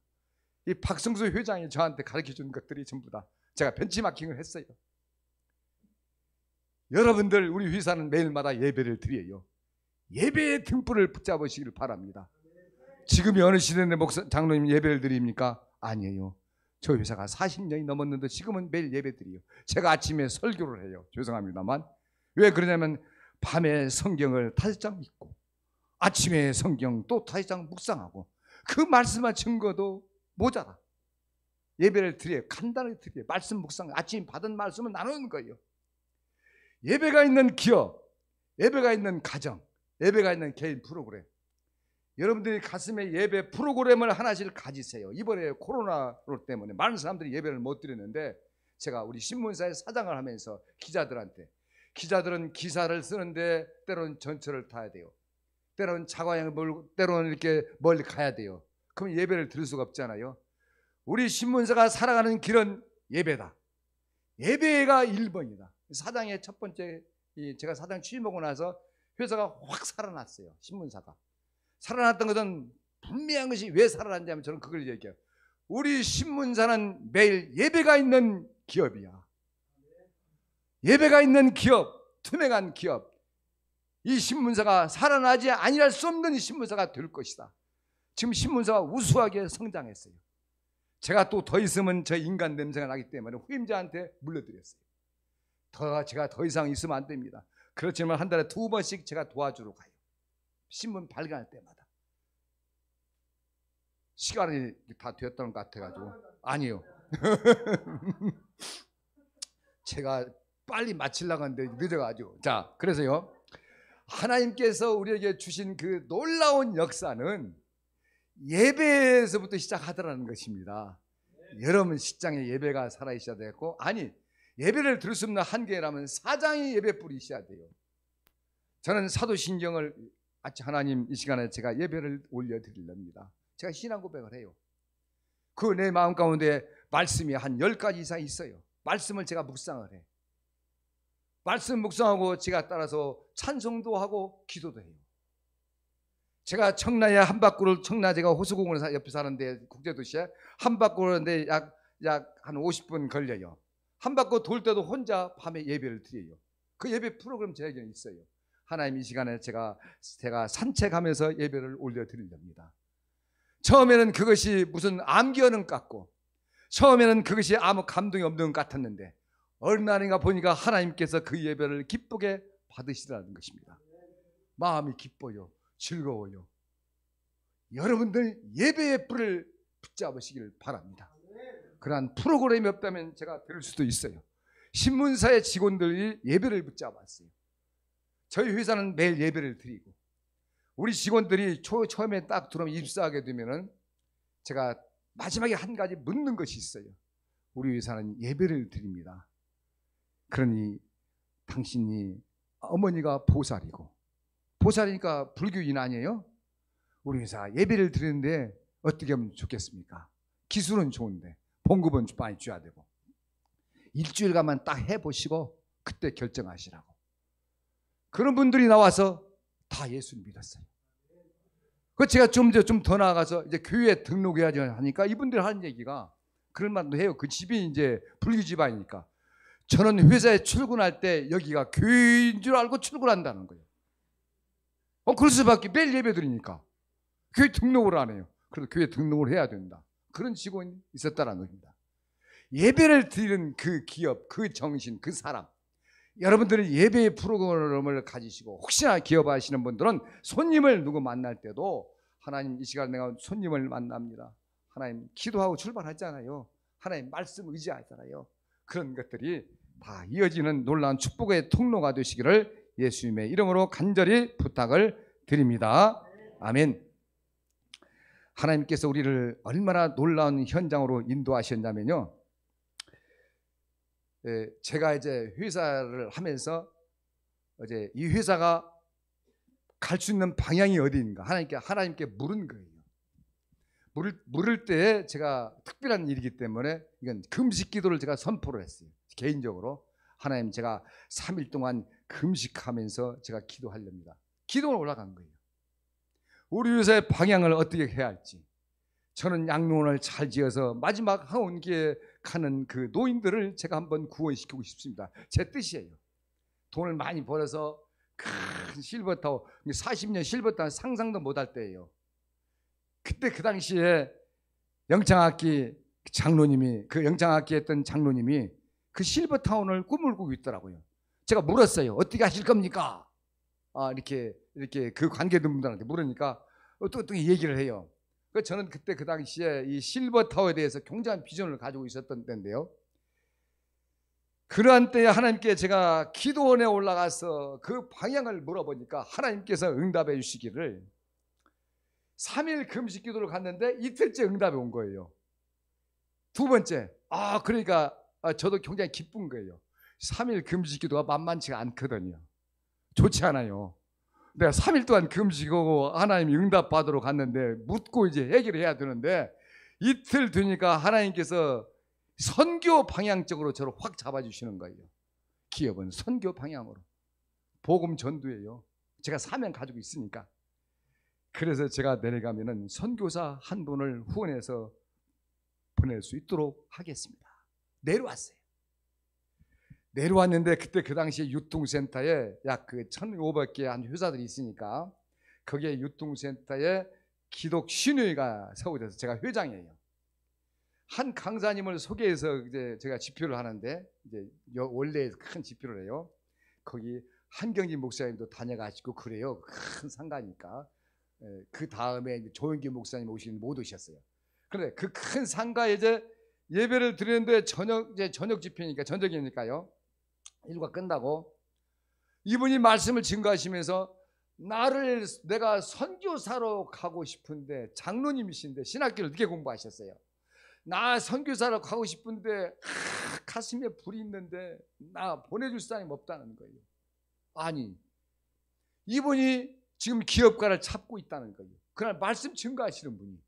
이 박성수 회장이 저한테 가르쳐준 것들이 전부 다 제가 벤치마킹을 했어요. 여러분들 우리 회사는 매일마다 예배를 드려요. 예배의 등불을 붙잡으시기를 바랍니다. 지금이 어느 시대인데 장로님 예배를 드립니까? 아니에요. 저 회사가 40년이 넘었는데 지금은 매일 예배 드려요. 제가 아침에 설교를 해요. 죄송합니다만. 왜 그러냐면 밤에 성경을 5장 읽고 아침에 성경 또 5장 묵상하고 그 말씀만 증거도 모자라. 예배를 드려요. 간단하게 드려요. 말씀 묵상, 아침 받은 말씀을 나누는 거예요. 예배가 있는 기업, 예배가 있는 가정, 예배가 있는 개인 프로그램. 여러분들이 가슴에 예배 프로그램을 하나씩 가지세요. 이번에 코로나로 때문에 많은 사람들이 예배를 못 드렸는데 제가 우리 신문사의 사장을 하면서 기자들은 기사를 쓰는데 때로는 전철을 타야 돼요. 때로는 자가용을 몰고 때로는 이렇게 멀리 가야 돼요. 그럼 예배를 드릴 수가 없잖아요. 우리 신문사가 살아가는 길은 예배다. 예배가 1번이다. 사장의 첫 번째, 제가 사장 취임하고 나서 회사가 확 살아났어요. 신문사가. 살아났던 것은 분명한 것이 왜 살아났냐면 저는 그걸 얘기해요. 우리 신문사는 매일 예배가 있는 기업이야. 예배가 있는 기업, 투명한 기업. 이 신문사가 살아나지 아니할 수 없는 신문사가 될 것이다. 지금 신문사가 우수하게 성장했어요. 제가 또 더 있으면 저 인간 냄새가 나기 때문에 후임자한테 물려드렸어요. 제가 더 이상 있으면 안 됩니다. 그렇지만 한 달에 2번씩 제가 도와주러 가요. 신문 발간할 때마다. 시간이 다 되었던 것 같아가지고. 아니요. 제가 빨리 마치려고 하는데 늦어가지고. 자, 그래서요. 하나님께서 우리에게 주신 그 놀라운 역사는 예배에서부터 시작하더라는 것입니다. 여러분 식장에 예배가 살아있어야 되고, 아니 예배를 들을 수 없는 한계라면 사장이 예배불이 있어야 돼요. 저는 사도신경을 하나님 이 시간에 제가 예배를 올려드리렵니다. 제가 신앙 고백을 해요. 그 내 마음 가운데 말씀이 한 10가지 이상 있어요. 말씀을 제가 묵상을 해. 말씀 묵상하고 제가 따라서 찬송도 하고 기도도 해요. 제가 청라에 한바구를, 청라 제가 호수공원 옆에 사는데 국제도시에 한바구는데 약 한 50분 걸려요. 한바구 돌 때도 혼자 밤에 예배를 드려요. 그 예배 프로그램 제에게 있어요. 하나님 이 시간에 제가 산책하면서 예배를 올려드리렵니다. 처음에는 그것이 무슨 암기어는 같고, 처음에는 그것이 아무 감동이 없는 것 같았는데 어느 날인가 보니까 하나님께서 그 예배를 기쁘게 받으시라는 것입니다. 마음이 기뻐요. 즐거워요. 여러분들 예배의 뿔을 붙잡으시길 바랍니다. 그러한 프로그램이 없다면 제가 들을 수도 있어요. 신문사의 직원들이 예배를 붙잡았어요. 저희 회사는 매일 예배를 드리고, 우리 직원들이 처음에 딱 들어오면 입사하게 되면은 제가 마지막에 한 가지 묻는 것이 있어요. 우리 회사는 예배를 드립니다. 그러니 당신이 어머니가 보살이고, 보살이니까 불교인 아니에요? 우리 회사 예배를 드리는데 어떻게 하면 좋겠습니까? 기술은 좋은데 봉급은 많이 줘야 되고, 일주일간만 딱 해보시고 그때 결정하시라고. 그런 분들이 나와서 다 예수를 믿었어요. 그 제가 좀 더 나아가서 이제 교회에 등록해야지 하니까 이분들 하는 얘기가 그런 말도 해요. 그 집이 이제 불교 집안이니까 저는 회사에 출근할 때 여기가 교회인 줄 알고 출근한다는 거예요. 그럴 수밖에. 매일 예배 드리니까 교회 등록을 안 해요. 그래서 교회 등록을 해야 된다. 그런 직원이 있었다는 겁니다. 예배를 드리는 그 기업, 그 정신, 그 사람, 여러분들은 예배의 프로그램을 가지시고, 혹시나 기업 하시는 분들은 손님을 누구 만날 때도 하나님 이 시간 내가 손님을 만납니다. 하나님 기도하고 출발하잖아요. 하나님 말씀 의지하잖아요. 그런 것들이 다 이어지는 놀라운 축복의 통로가 되시기를 예수님의 이름으로 간절히 부탁을 드립니다. 아멘. 하나님께서 우리를 얼마나 놀라운 현장으로 인도하셨냐면요, 제가 이제 회사를 하면서 이제 이 회사가 갈 수 있는 방향이 어디인가 하나님께 물은 거예요. 물을 때 제가 특별한 일이기 때문에 이건 금식 기도를 제가 선포를 했어요. 개인적으로 하나님, 제가 3일 동안 금식하면서 제가 기도하렵니다. 기도가 올라간 거예요. 우리 회사의 방향을 어떻게 해야 할지. 저는 양로원을 잘 지어서 마지막 하원기에 가는 그 노인들을 제가 한번 구원시키고 싶습니다. 제 뜻이에요. 돈을 많이 벌어서 큰 실버타워, 40년 실버타워 상상도 못할 때예요. 그때 그 당시에 영창학기 장로님이, 그 영창학기 했던 장로님이 그 실버타운을 꿈을 꾸고 있더라고요. 제가 물었어요. 어떻게 하실 겁니까? 이렇게 그 관계분들한테 물으니까 또 얘기를 해요. 저는 그때 그 당시에 이 실버타워에 대해서 굉장한 비전을 가지고 있었던 때인데요, 그러한 때에 하나님께 제가 기도원에 올라가서 그 방향을 물어보니까 하나님께서 응답해 주시기를, 3일 금식 기도를 갔는데 이틀째 응답이 온 거예요. 두 번째, 그러니까 저도 굉장히 기쁜 거예요. 3일 금식 기도가 만만치가 않거든요. 좋지 않아요. 내가 3일 동안 금식하고 하나님이 응답 받으러 갔는데 묻고 이제 해결을 해야 되는데, 이틀 되니까 하나님께서 선교 방향적으로 저를 확 잡아주시는 거예요. 기업은 선교 방향으로, 복음 전도예요. 제가 사명 가지고 있으니까. 그래서 제가 내려가면은 선교사 한 분을 후원해서 보낼 수 있도록 하겠습니다. 내려왔어요. 내려왔는데 그때 그 당시에 유통센터에 약 1,500개 한 회사들이 있으니까 거기에 유통센터에 기독 신회가 세워져서 제가 회장이에요. 한 강사님을 소개해서 이제 제가 집회를 하는데, 이제 원래 큰 집회를 해요. 거기 한경진 목사님도 다녀가시고 그래요. 큰 상가니까. 그 다음에 조영기 목사님 오시는 못 오셨어요. 그런데 그 큰 상가에 이제 예배를 드리는데 저녁 집회니까, 저녁이니까요. 일과 끝나고 이분이 말씀을 증거하시면서 내가 선교사로 가고 싶은데, 장로님이신데 신학교를 늦게 공부하셨어요. 나 선교사로 가고 싶은데 가슴에 불이 있는데 나 보내줄 사람이 없다는 거예요. 아니, 이분이 지금 기업가를 찾고 있다는 거예요. 그날 말씀 증거하시는 분이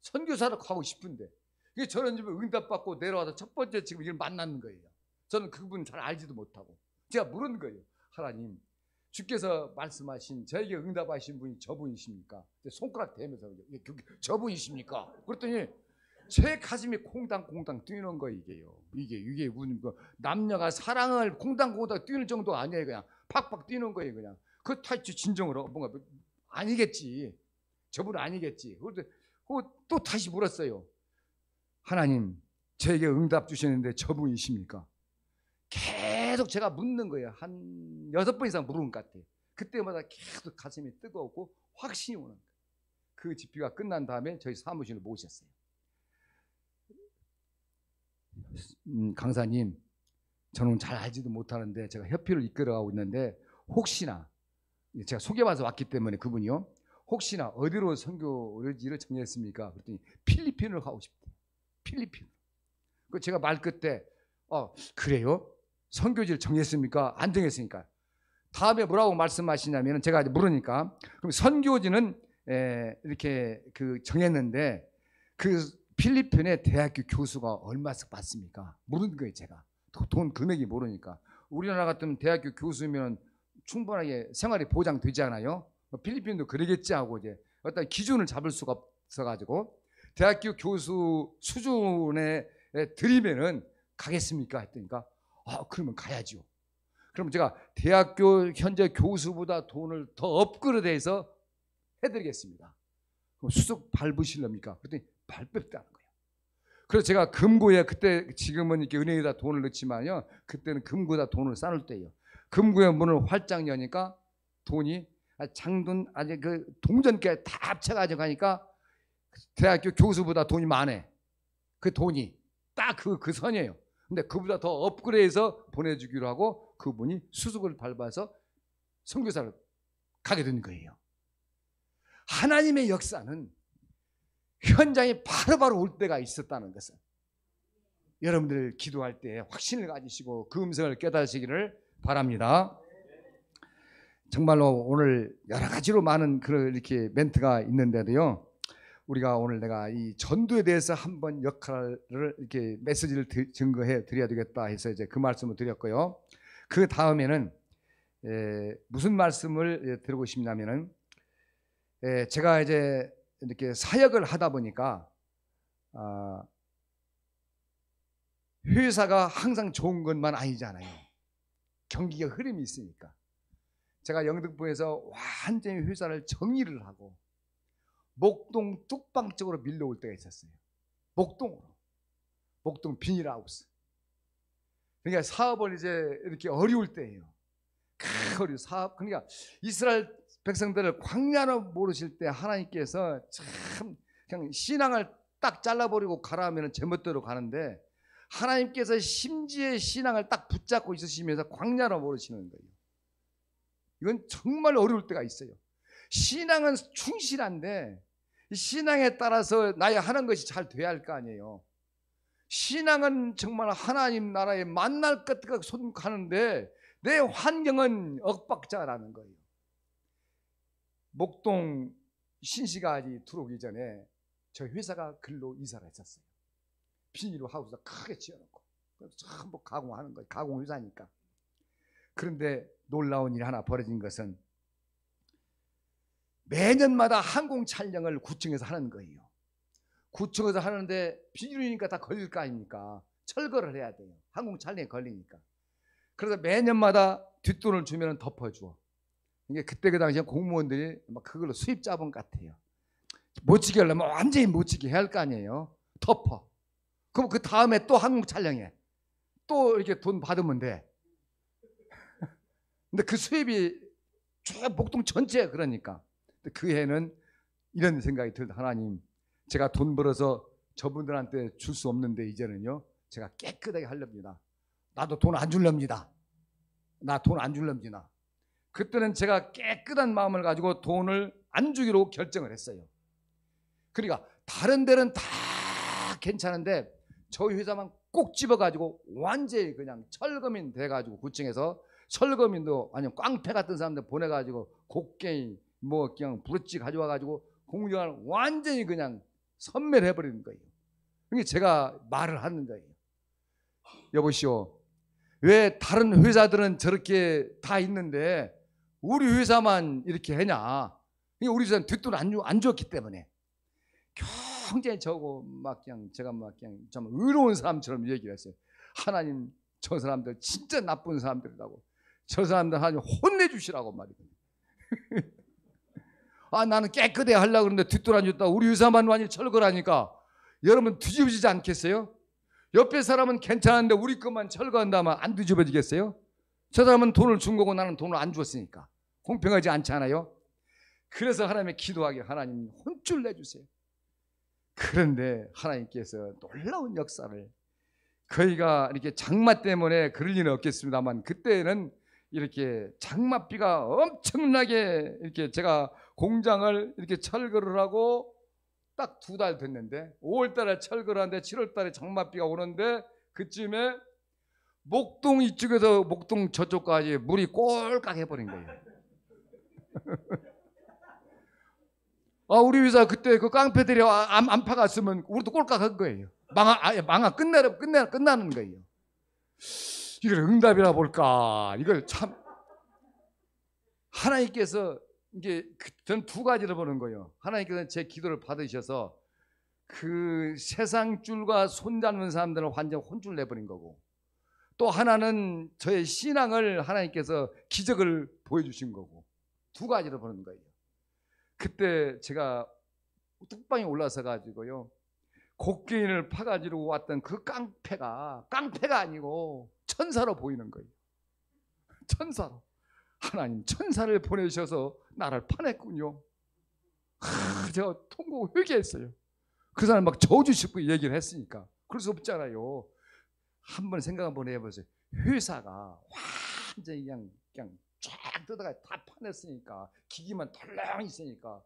선교사로 가고 싶은데, 그래서 저는 지금 응답받고 내려와서 첫 번째 지금 이걸 만나는 거예요. 저는 그분 잘 알지도 못하고 제가 물은 거예요. 하나님, 주께서 말씀하신 저에게 응답하신 분이 저분이십니까? 손가락 대면서 저분이십니까? 그랬더니 제 가슴이 콩당콩당 뛰는 거 이게요. 이게 무슨 남녀가 사랑을 콩당콩당 뛰는 정도가 아니에요. 그냥 팍팍 뛰는 거예요. 그냥 그 타이치 진정으로 뭔가 아니겠지. 저분 아니겠지. 또 다시 물었어요. 하나님, 저에게 응답 주시는데 저분이십니까? 계속 제가 묻는 거예요. 한 6번 이상 물은 것 같아요. 그때마다 계속 가슴이 뜨거웠고 확신이 오는 거예요. 그 집회가 끝난 다음에 저희 사무실을 모셨어요. 강사님, 저는 잘 알지도 못하는데 제가 협회를 이끌어가고 있는데 혹시나 제가 소개받아서 왔기 때문에 그분이요. 혹시나 어디로 선교를 정했습니까? 그랬더니 필리핀으로 가고 싶대요. 필리핀. 그 제가 말 끝에 그래요? 선교지를 정했습니까? 안 정했으니까. 다음에 뭐라고 말씀하시냐면 제가 물으니까 그럼 선교지는 이렇게 정했는데 그 필리핀의 대학교 교수가 얼마씩 받습니까? 모르는 거예요. 제가 돈 금액이 모르니까. 우리나라 같으면 대학교 교수면 충분하게 생활이 보장되지 않아요? 필리핀도 그러겠지 하고 이제 어떤 기준을 잡을 수가 없어가지고 대학교 교수 수준에 드리면은 가겠습니까? 했더니까 그러면 가야죠. 그럼 제가 대학교 현재 교수보다 돈을 더 업그레이드해서 해드리겠습니다. 그럼 수석 밟으실랍니까? 그랬더니 밟겠다는 거예요. 그래서 제가 금고에 그때 지금은 이렇게 은행에다 돈을 넣지만요. 그때는 금고에다 돈을 쌓을 때예요. 금고에 문을 활짝 여니까 돈이 장돈 아니 그 동전께 다 합쳐가지고 가니까 대학교 교수보다 돈이 많아. 그 돈이 딱 그 선이에요. 근데 그보다 더 업그레이드해서 보내주기로 하고 그분이 수석을 밟아서 선교사를 가게 된 거예요. 하나님의 역사는 현장에 바로바로 올 때가 있었다는 것은 여러분들 기도할 때 확신을 가지시고 그 음성을 깨달으시기를 바랍니다. 정말로 오늘 여러 가지로 많은 그런 이렇게 멘트가 있는데도요. 우리가 오늘 내가 이 전도에 대해서 한번 역할을 이렇게 메시지를 증거해 드려야 되겠다 해서 이제 그 말씀을 드렸고요. 그 다음에는 무슨 말씀을 드리고 싶냐면은 제가 이제 이렇게 사역을 하다 보니까 회사가 항상 좋은 것만 아니잖아요. 경기가 흐름이 있으니까. 제가 영등포에서 완전히 회사를 정리를 하고 목동 뚝방 쪽으로 밀려올 때가 있었어요. 목동 비닐하우스. 그러니까 사업을 이제 이렇게 어려울 때예요. 어려운 사업. 그러니까 이스라엘 백성들을 광야로 모르실 때 하나님께서 참 그냥 신앙을 딱 잘라버리고 가라하면 제멋대로 가는데 하나님께서 심지의 신앙을 딱 붙잡고 있으시면서 광야로 모르시는 거예요. 이건 정말 어려울 때가 있어요. 신앙은 충실한데 신앙에 따라서 나의 하는 것이 잘 돼야 할 거 아니에요. 신앙은 정말 하나님 나라에 만날 것같이 손가는데 내 환경은 엇박자라는 거예요. 목동 신시가지 들어오기 전에 저 회사가 글로 이사를 했었어요. 비닐로 하우스 크게 지어놓고 전부 가공하는 거예요. 가공회사니까. 그런데 놀라운 일이 하나 벌어진 것은 매년마다 항공 촬영을 구청에서 하는 거예요. 구청에서 하는데 비닐이니까 다 걸릴 거 아닙니까? 철거를 해야 돼요. 항공 촬영에 걸리니까. 그래서 매년마다 뒷돈을 주면 덮어줘. 이게 그때 그 당시에 공무원들이 막 그걸로 수입 자본 같아요. 못 지게 하려면 완전히 못 지게 해야 할 거 아니에요. 덮어. 그럼 그 다음에 또 항공 촬영해. 또 이렇게 돈 받으면 돼. 근데 그 수입이 쭉 목동 전체에 그러니까. 그 해는 이런 생각이 들다. 하나님, 제가 돈 벌어서 저분들한테 줄 수 없는데 이제는요 제가 깨끗하게 하렵니다. 나도 돈 안 줄랍니다. 나 돈 안 줄랍니다. 그때는 제가 깨끗한 마음을 가지고 돈을 안 주기로 결정을 했어요. 그러니까 다른 데는 다 괜찮은데 저희 회사만 꼭 집어가지고 완전히 그냥 철거민 돼가지고 구청에서 철거민도 아니면 깡패 같은 사람들 보내가지고 곡괭이 그냥 부르찌 가져와가지고 공장을 완전히 그냥 선멸해버리는 거예요. 그러니까 제가 말을 하는 거예요. 여보시오, 왜 다른 회사들은 저렇게 다 있는데 우리 회사만 이렇게 하냐? 우리 회사는 뒷돈 안 줬기 때문에. 굉장히 저거 막 그냥 제가 막 그냥 좀 의로운 사람처럼 얘기를 했어요. 하나님, 저 사람들 진짜 나쁜 사람들이라고. 저 사람들 하나님 혼내주시라고 말이거든요. 아, 나는 깨끗해 하려고 그러는데 뒷돈 안 줬다. 우리 회사만 완전히 철거하니까 여러분 뒤집어지지 않겠어요? 옆에 사람은 괜찮은데 우리 것만 철거한다면 안 뒤집어지겠어요? 저 사람은 돈을 준 거고 나는 돈을 안 줬으니까 공평하지 않잖아요. 그래서 하나님의 기도하기, 하나님 혼쭐 내주세요. 그런데 하나님께서 놀라운 역사를, 거의가 이렇게 장마 때문에 그럴 리는 없겠습니다만 그때는 이렇게 장맛비가 엄청나게 이렇게 제가 공장을 이렇게 철거를 하고 딱 2달 됐는데 5월 달에 철거를 하는데 7월 달에 장맛비가 오는데 그쯤에 목동 이쪽에서 목동 저쪽까지 물이 꼴깍 해버린 거예요. 아, 우리 회사 그때 그 깡패들이 안 파갔으면 우리도 꼴깍한 거예요. 끝나는 거예요. 이걸 응답이라 볼까? 이걸 참 하나님께서 이게 저는 2가지를 보는 거예요. 하나님께서 제 기도를 받으셔서 그 세상 줄과 손잡는 사람들은 완전 혼줄 내버린 거고, 또 하나는 저의 신앙을 하나님께서 기적을 보여주신 거고, 2가지를 보는 거예요. 그때 제가 뚝방에 올라서 가지고요, 곡괭이를 파가지고 왔던 그 깡패가 아니고 천사로 보이는 거예요. 천사로. 하나님 천사를 보내셔서 나를 파냈군요. 제가 통곡 회개했어요. 그 사람 막 저주 싣고 얘기를 했으니까. 그럴 수 없잖아요. 한번 생각 한번 해보세요. 회사가 완전히 그냥 쫙 뜯어가 다 파냈으니까, 기기만 덜렁 있으니까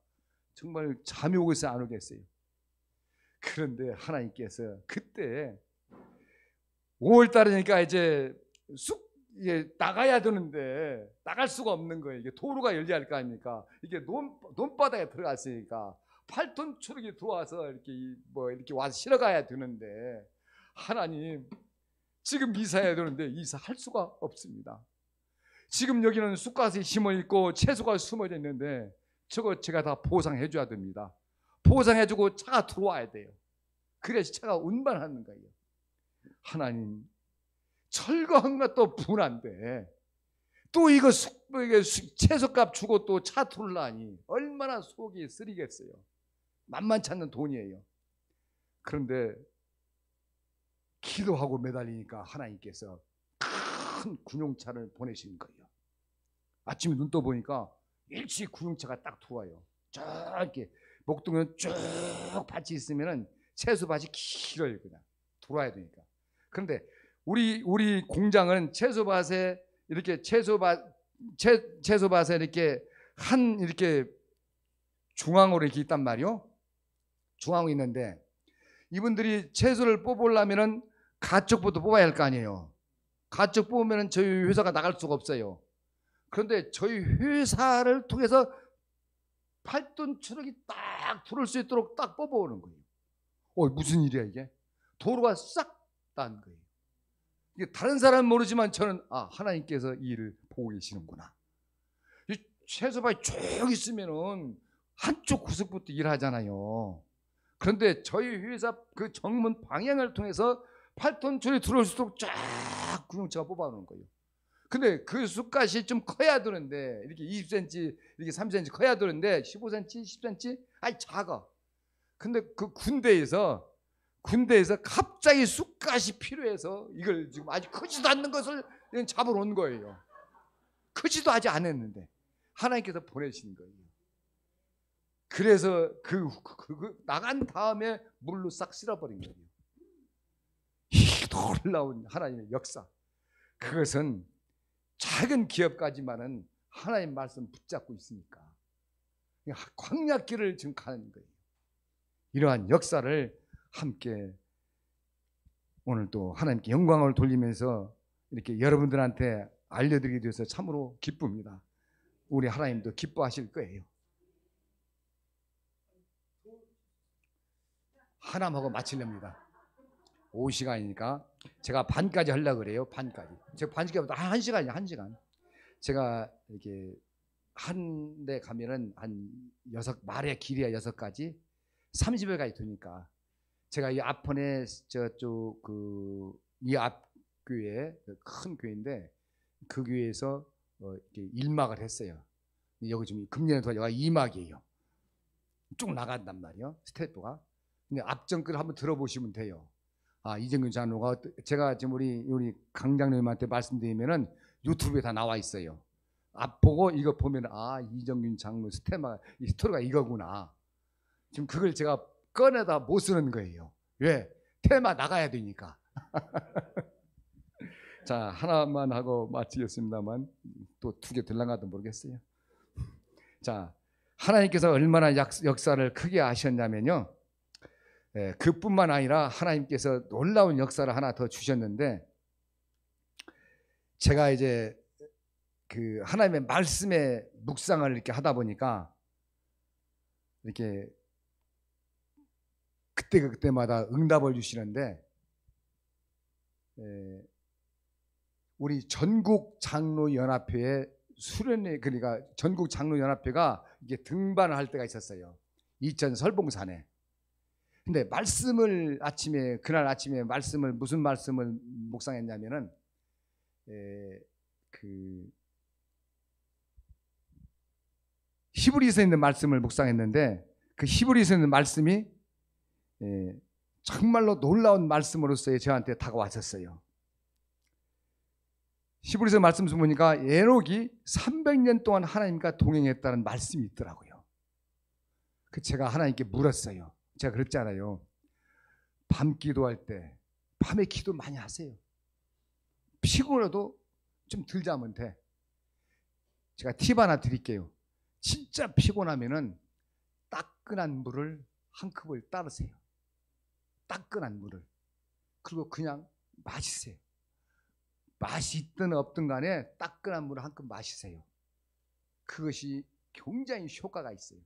정말 잠이 오겠어요, 안 오겠어요? 그런데 하나님께서 그때 5월 달이니까 이제 이게 나가야 되는데 나갈 수가 없는 거예요. 이게 도로가 열려야 할 거 아닙니까? 이게 논바닥에 들어갔으니까 8톤 트럭이 들어와서 이렇게 와서 실어가야 되는데, 하나님 지금 이사해야 되는데 이사할 수가 없습니다. 지금 여기는 쑥갓이 심어 있고 채소가 숨어져 있는데 저거 제가 다 보상해 줘야 됩니다. 보상해주고 차가 들어와야 돼요. 그래서 차가 운반하는 거예요. 하나님, 철거한 것도 분한데 또 이거 채소값 주고 또 차 틀라니 얼마나 속이 쓰리겠어요. 만만치 않는 돈이에요. 그런데 기도하고 매달리니까 하나님께서 큰 군용차를 보내신 거예요. 아침에 눈 떠 보니까 일찍 군용차가 딱 들어와요. 저렇게 목동에는 쭉 밭이 있으면은 채소밭이 길어요. 그냥 들어와야 되니까. 그런데 우리 공장은 채소밭에 이렇게 채소밭에 이렇게 이렇게 중앙으로 이렇게 있단 말이요. 중앙으로 있는데 이분들이 채소를 뽑으려면은 가쪽부터 뽑아야 할 거 아니에요. 가쪽 뽑으면은 저희 회사가 나갈 수가 없어요. 그런데 저희 회사를 통해서 8톤 트럭이 딱 들어올 수 있도록 딱 뽑아오는 거예요. 무슨 일이야 이게? 도로가 싹 딴 거예요. 이게 다른 사람은 모르지만 저는 하나님께서 이 일을 보고 계시는구나. 이 채소밭이 쭉 있으면은 한쪽 구석부터 일하잖아요. 그런데 저희 회사 그 정문 방향을 통해서 8톤 트럭이 들어올 수 있도록 쫙 구용차가 뽑아오는 거예요. 근데 그 쑥갓이 좀 커야 되는데 이렇게 20cm, 이렇게 30cm 커야 되는데 15cm, 10cm? 아니 작아. 근데 그 군대에서 갑자기 쑥갓이 필요해서 이걸 지금 아직 크지도 않는 것을 잡으러 온 거예요. 크지도 아직 안 했는데 하나님께서 보내신 거예요. 그래서 그 나간 다음에 물로 싹 쓸어버린 거예요. 이 놀라운 하나님의 역사. 그것은 작은 기업까지만은 하나님 말씀 붙잡고 있으니까 광야길을 지금 가는 거예요. 이러한 역사를 함께 오늘 또 하나님께 영광을 돌리면서 이렇게 여러분들한테 알려드리게 돼서 참으로 기쁩니다. 우리 하나님도 기뻐하실 거예요. 하나하고 마치렵니다. 오후 시간이니까 제가 반까지 하려고 그래요. 반까지. 제가 반시간보다 한 시간이요. 한 시간. 제가 이렇게 한 데 가면은 한 말의 길이야 6가지 30여가지 되니까 제가 이 앞편에 저쪽 이 앞 교회 큰 교회인데 그 교회에서 이렇게 1막을 했어요. 여기 지금 금년에 여기가 2막이에요. 쭉 나간단 말이에요. 스태프가. 근데 앞전글 한번 들어보시면 돼요. 아, 이정균 장로가 제가 지금 우리 강장로님한테 말씀드리면은 유튜브에 다 나와 있어요. 앞 보고 이거 보면 아, 이정균 장로 이 스토리가 이거구나. 지금 그걸 제가 꺼내다 못 쓰는 거예요. 왜? 테마 나가야 되니까. 자, 하나만 하고 마치겠습니다만 또 2개 들랑가도 모르겠어요. 자, 하나님께서 얼마나 역사를 크게 하셨냐면요. 그뿐만 아니라 하나님께서 놀라운 역사를 하나 더 주셨는데, 제가 이제 그 하나님의 말씀에 묵상을 이렇게 하다 보니까 이렇게 그때마다 응답을 주시는데, 우리 전국 장로 연합회의 수련회, 그러니까 전국 장로 연합회가 이게 등반을 할 때가 있었어요. 이천 설봉산에. 근데 그날 아침에 무슨 말씀을 묵상했냐면은 히브리서에 있는 말씀을 묵상했는데, 그 히브리서에 있는 말씀이 정말로 놀라운 말씀으로서 저한테 다가왔었어요. 히브리서 말씀 보니까 에녹이 300년 동안 하나님과 동행했다는 말씀이 있더라고요. 제가 하나님께 물었어요. 제가 그랬잖아요. 밤 기도할 때 밤에 기도 많이 하세요. 피곤해도 좀 덜 자면 돼. 제가 팁 하나 드릴게요. 진짜 피곤하면은 따끈한 물을 한 컵을 따르세요. 따끈한 물을. 그리고 그냥 마시세요. 맛이 있든 없든 간에 따끈한 물을 한 컵 마시세요. 그것이 굉장히 효과가 있어요.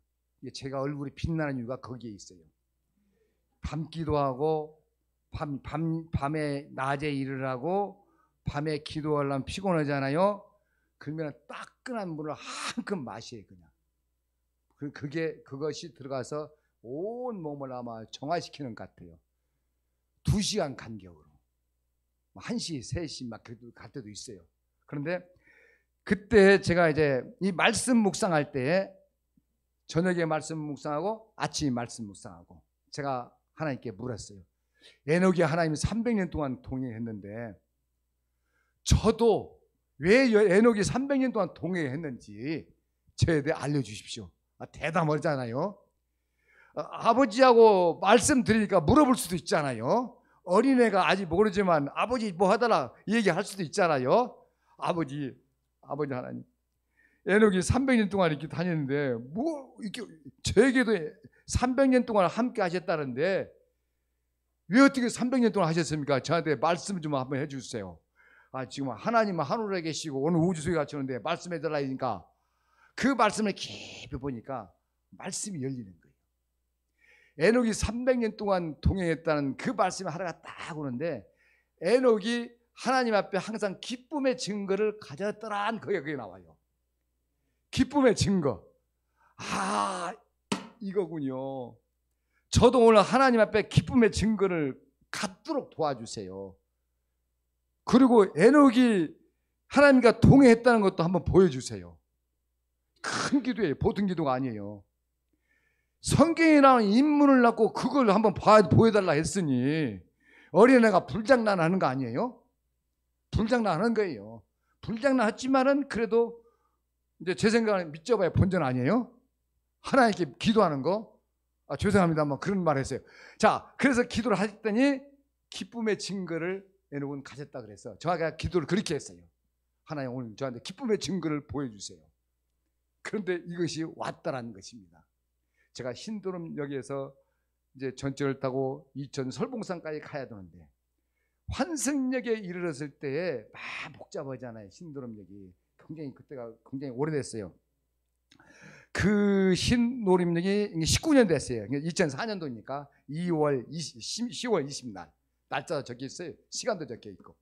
제가 얼굴이 빛나는 이유가 거기에 있어요. 밤 기도하고 밤에 낮에 일을 하고 밤에 기도하려면 피곤하잖아요. 그러면 따끈한 물을 한 컵 마셔요. 그냥 그것이 들어가서 온 몸을 아마 정화시키는 것 같아요. 2시간 간격으로 1시, 3시 막 갈 때도 있어요. 그런데 그때 제가 이제 이 말씀 묵상할 때 저녁에 말씀 묵상하고 아침에 말씀 묵상하고 제가 하나님께 물었어요. 에녹이 하나님이 300년 동안 동행했는데 저도 왜 에녹이 300년 동안 동행했는지 저에 대해 알려주십시오. 대담하잖아요. 아버지하고 말씀드리니까 물어볼 수도 있잖아요. 어린애가 아직 모르지만 아버지 뭐 하더라 얘기할 수도 있잖아요. 아버지 하나님, 에녹이 300년 동안 이렇게 다녔는데 뭐 이렇게 저에게도 300년 동안 함께 하셨다는데 왜 어떻게 300년 동안 하셨습니까? 저한테 말씀 좀 한번 해주세요. 지금 하나님은 하늘에 계시고 오늘 우주속에 갇혔는데 말씀해 달라니까 그 말씀을 깊이 보니까 말씀이 열리는 거예요. 에녹이 300년 동안 동행했다는 그 말씀이 하나가 딱 오는데, 에녹이 하나님 앞에 항상 기쁨의 증거를 가졌더란 그게 나와요. 기쁨의 증거. 이거군요. 저도 오늘 하나님 앞에 기쁨의 증거를 갖도록 도와주세요. 그리고 에녹이 하나님과 동행했다는 것도 한번 보여주세요. 큰 기도예요. 보통 기도가 아니에요. 성경에 나오는 인물을 낳고 그걸 한번 보여달라 했으니 어린애가 불장난하는 거 아니에요? 불장난하는 거예요. 불장난했지만은 그래도 이제 제 생각은 믿져봐야 본전 아니에요? 하나님께 기도하는 거? 죄송합니다만 그런 말 했어요. 자, 그래서 기도를 했더니 기쁨의 증거를 에녹은 가졌다 그래서 저가 기도를 그렇게 했어요. 하나님 오늘 저한테 기쁨의 증거를 보여주세요. 그런데 이것이 왔다라는 것입니다. 제가 신도림역에서 이제 전철을 타고 이천 설봉산까지 가야 되는데 환승역에 이르렀을 때에 막 복잡하잖아요. 신도림역이 그때가 굉장히 오래됐어요. 그 신노림역이 19년 됐어요. 2004년도니까 10월 20날 날짜도 적혀 있어요. 시간도 적혀 있고.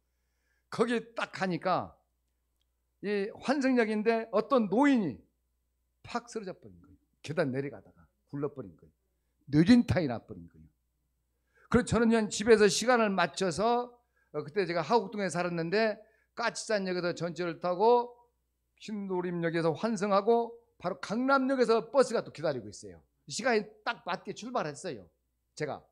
거기 딱 가니까 이 환승역인데 어떤 노인이 팍 쓰러져 버린 거예요. 계단 내려가다가 굴러버린 거예요. 뇌진탕이 나버린 거예요. 그래서 저는 그냥 집에서 시간을 맞춰서 그때 제가 하곡동에 살았는데 까치산역에서 전철을 타고 흰도림역에서 환승하고 바로 강남역에서 버스가 또 기다리고 있어요. 시간이 딱 맞게 출발했어요. 제가.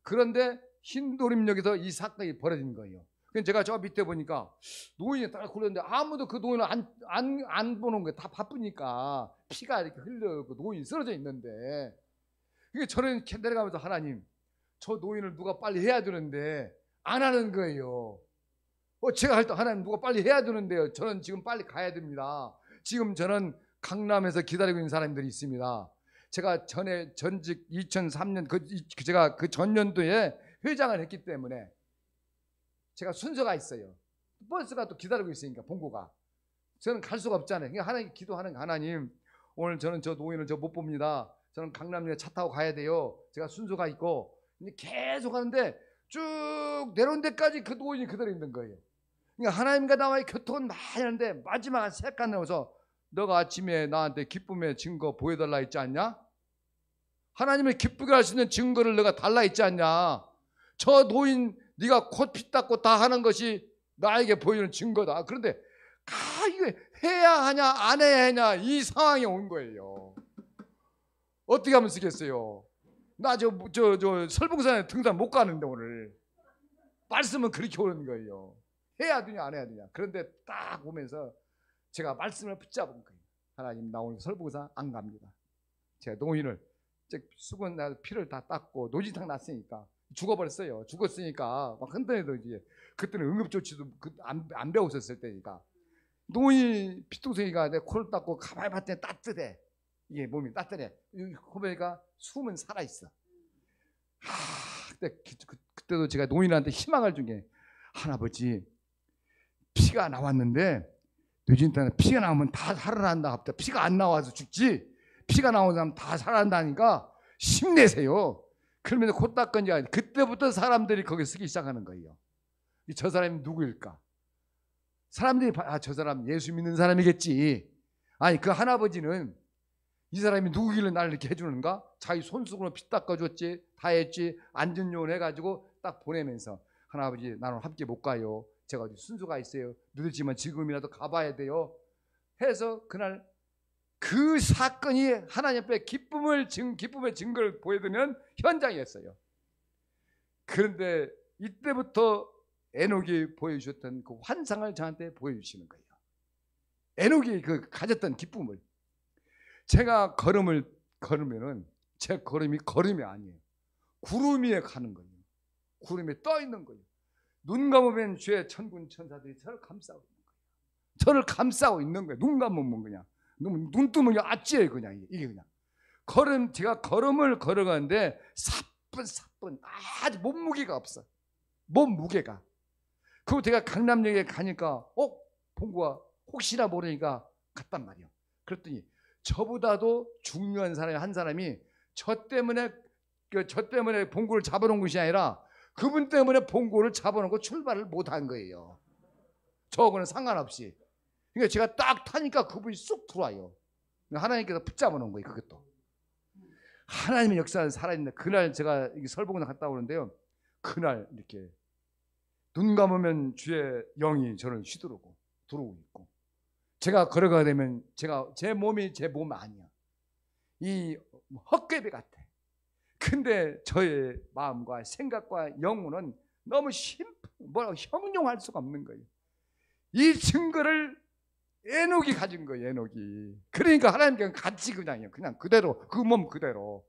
그런데 흰도림역에서 이 사건이 벌어진 거예요. 그래서 제가 저 밑에 보니까 노인이 딱 굴렀는데 아무도 그 노인을 안 보는 거예요. 다 바쁘니까 피가 이렇게 흘려고 노인이 쓰러져 있는데, 그게 저는 이렇게 내려가면서 하나님, 저 노인을 누가 빨리 해야 되는데 안 하는 거예요. 제가 할 때 하나님 누가 빨리 해야 되는데요. 저는 지금 빨리 가야 됩니다. 지금 저는 강남에서 기다리고 있는 사람들이 있습니다. 제가 전직 2003년 제가 그 전년도에 회장을 했기 때문에 제가 순서가 있어요. 버스가 또 기다리고 있으니까 본고가. 저는 갈 수가 없잖아요. 그러니까 하나님 기도하는 거, 하나님 오늘 저는 저 노인을 못 봅니다. 저는 강남역에 차 타고 가야 돼요. 제가 순서가 있고. 근데 계속 하는데 쭉 내려온 데까지 그 노인이 그대로 있는 거예요. 그러니까 하나님과 나와의 교통은 많이 하는데 마지막 한 세 칸 나와서 너가 아침에 나한테 기쁨의 증거 보여달라 했지 않냐? 하나님을 기쁘게 할 수 있는 증거를 너가 달라 했지 않냐? 저 노인 네가 곧 피 닦고 다 하는 것이 나에게 보이는 증거다. 그런데 이게 해야 하냐 안 해야 하냐 이 상황이 온 거예요. 어떻게 하면 쓰겠어요? 나 저 설봉산에 등산 못 가는데 오늘 말씀은 그렇게 오는 거예요. 해야 되냐 안 해야 되냐. 그런데 딱 오면서 제가 말씀을 붙잡은 거예요. 하나님, 나 오늘 설봉산 안 갑니다. 제가 노인을 수건 피를 다 닦고 노진탕 났으니까 죽어버렸어요. 죽었으니까 막 흔들어도 이제 그때는 응급조치도 안 배웠었을 때니까 노인이 피통생이가 내 코를 닦고 가만히 봤더니 따뜻해. 이게 몸이 따뜻해. 코베가 숨은 살아있어. 그때도 제가 노인한테 희망을 준 게, 할아버지 피가 나왔는데 뇌진탕에 피가 나오면 다 살아난다. 피가 안 나와서 죽지 피가 나오는 사람 다 살아난다니까 힘내세요. 그러면서 코 닦은지 그때부터 사람들이 거기 쓰기 시작하는 거예요. 저 사람이 누구일까? 사람들이 저 사람 예수 믿는 사람이겠지. 아니 그 할아버지는 이 사람이 누구길래 나를 이렇게 해주는가? 자기 손수건으로 피 닦아줬지, 다 했지, 안전요원 해가지고 딱 보내면서, 할아버지 나는 함께 못 가요. 제가 어디 순서가 있어요. 늦었지만 지금이라도 가봐야 돼요. 해서 그날 그 사건이 하나님 앞에 기쁨의 증거를 보여드리는 현장이었어요. 그런데 이때부터 에녹이 보여주셨던 그 환상을 저한테 보여주시는 거예요. 에녹이 그 가졌던 기쁨을. 제가 걸음을 걸으면은 제 걸음이 아니에요. 구름 위에 가는 거예요. 구름에 떠 있는 거예요. 눈 감으면 주의 천군 천사들이 저를 감싸고 있는 거예요. 저를 감싸고 있는 거예요. 눈 감으면 그냥 눈 뜨면 아찔해요. 그냥 이게 그냥 제가 걸음을 걸어가는데 사뿐 아주 몸무게가 없어. 몸무게가. 그리고 제가 강남역에 가니까 본거가 혹시나 모르니까 갔단 말이에요. 그랬더니 저보다도 중요한 사람이 한 사람이 저 때문에 본고를 잡아놓은 것이 아니라 그분 때문에 본고를 잡아놓고 출발을 못한 거예요. 저거는 상관없이. 그러니까 제가 딱 타니까 그분이 쑥 들어와요. 하나님께서 붙잡아놓은 거예요. 그것도 하나님의 역사는 살아있는데, 그날 제가 설봉을 갔다 오는데요, 그날 이렇게 눈 감으면 주의 영이 저를 휘두르고 들어오고 있고, 제가 걸어가게 되면 제 몸이 제 몸 아니야. 이 헛개비 같아. 근데 저의 마음과 생각과 영혼은 너무 형용할 수가 없는 거예요. 이 증거를 에녹이 가진 거예요. 에녹이. 그러니까 하나님께서 같이 그냥 그대로 그 몸 그대로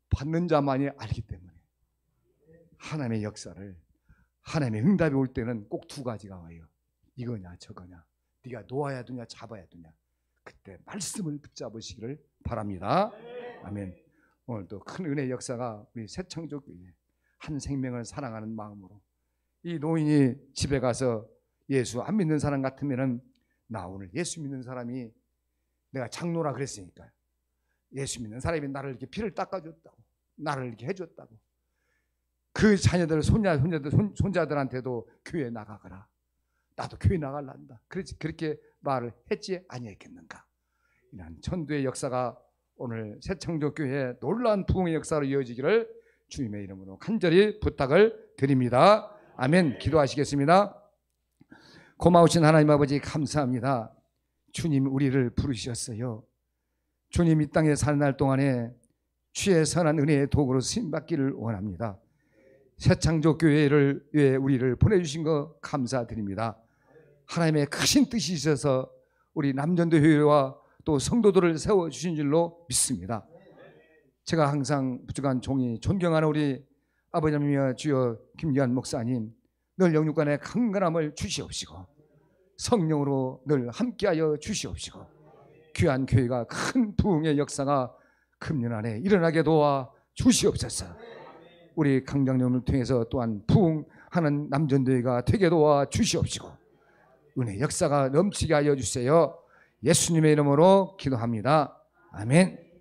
받는 자만이 알기 때문에 하나님의 역사를, 하나님의 응답이 올 때는 꼭 두 가지가 와요. 이거냐 저거냐, 네가 놓아야 되냐 잡아야 되냐. 그때 말씀을 붙잡으시기를 바랍니다. 아멘. 오늘도 큰 은혜의 역사가 우리 새청족교회 한 생명을 사랑하는 마음으로, 이 노인이 집에 가서 예수 안 믿는 사람 같으면은, 나 오늘 예수 믿는 사람이, 내가 장로라 그랬으니까 예수 믿는 사람이 나를 이렇게 피를 닦아줬다고, 나를 이렇게 해줬다고, 그 자녀들, 손자들한테도 교회 나가거라. 나도 교회 나갈란다. 그렇게 말을 했지 아니했겠는가. 이런 전도의 역사가 오늘 새창조교회의 놀라운 부흥의 역사로 이어지기를 주님의 이름으로 간절히 부탁을 드립니다. 아멘. 기도하시겠습니다. 고마우신 하나님 아버지 감사합니다. 주님 우리를 부르셨어요. 주님 이 땅에 사는 날 동안에 주의 선한 은혜의 도구로 쓰임받기를 원합니다. 새창조교회를 위해 우리를 보내주신 것 감사드립니다. 하나님의 크신 뜻이 있어서 우리 남전도회와 또 성도들을 세워주신 줄로 믿습니다. 제가 항상 부족한 종이 존경하는 우리 아버지이며 주여 김기환 목사님, 늘 영육간의 강건함을 주시옵시고 성령으로 늘 함께하여 주시옵시고 귀한 교회가 큰 부흥의 역사가 금년 안에 일어나게 도와 주시옵소서. 우리 강장님을 통해서 또한 부흥하는 남전도회가 되게 도와 주시옵시고 은혜 역사가 넘치게 하여 주세요. 예수님의 이름으로 기도합니다. 아멘.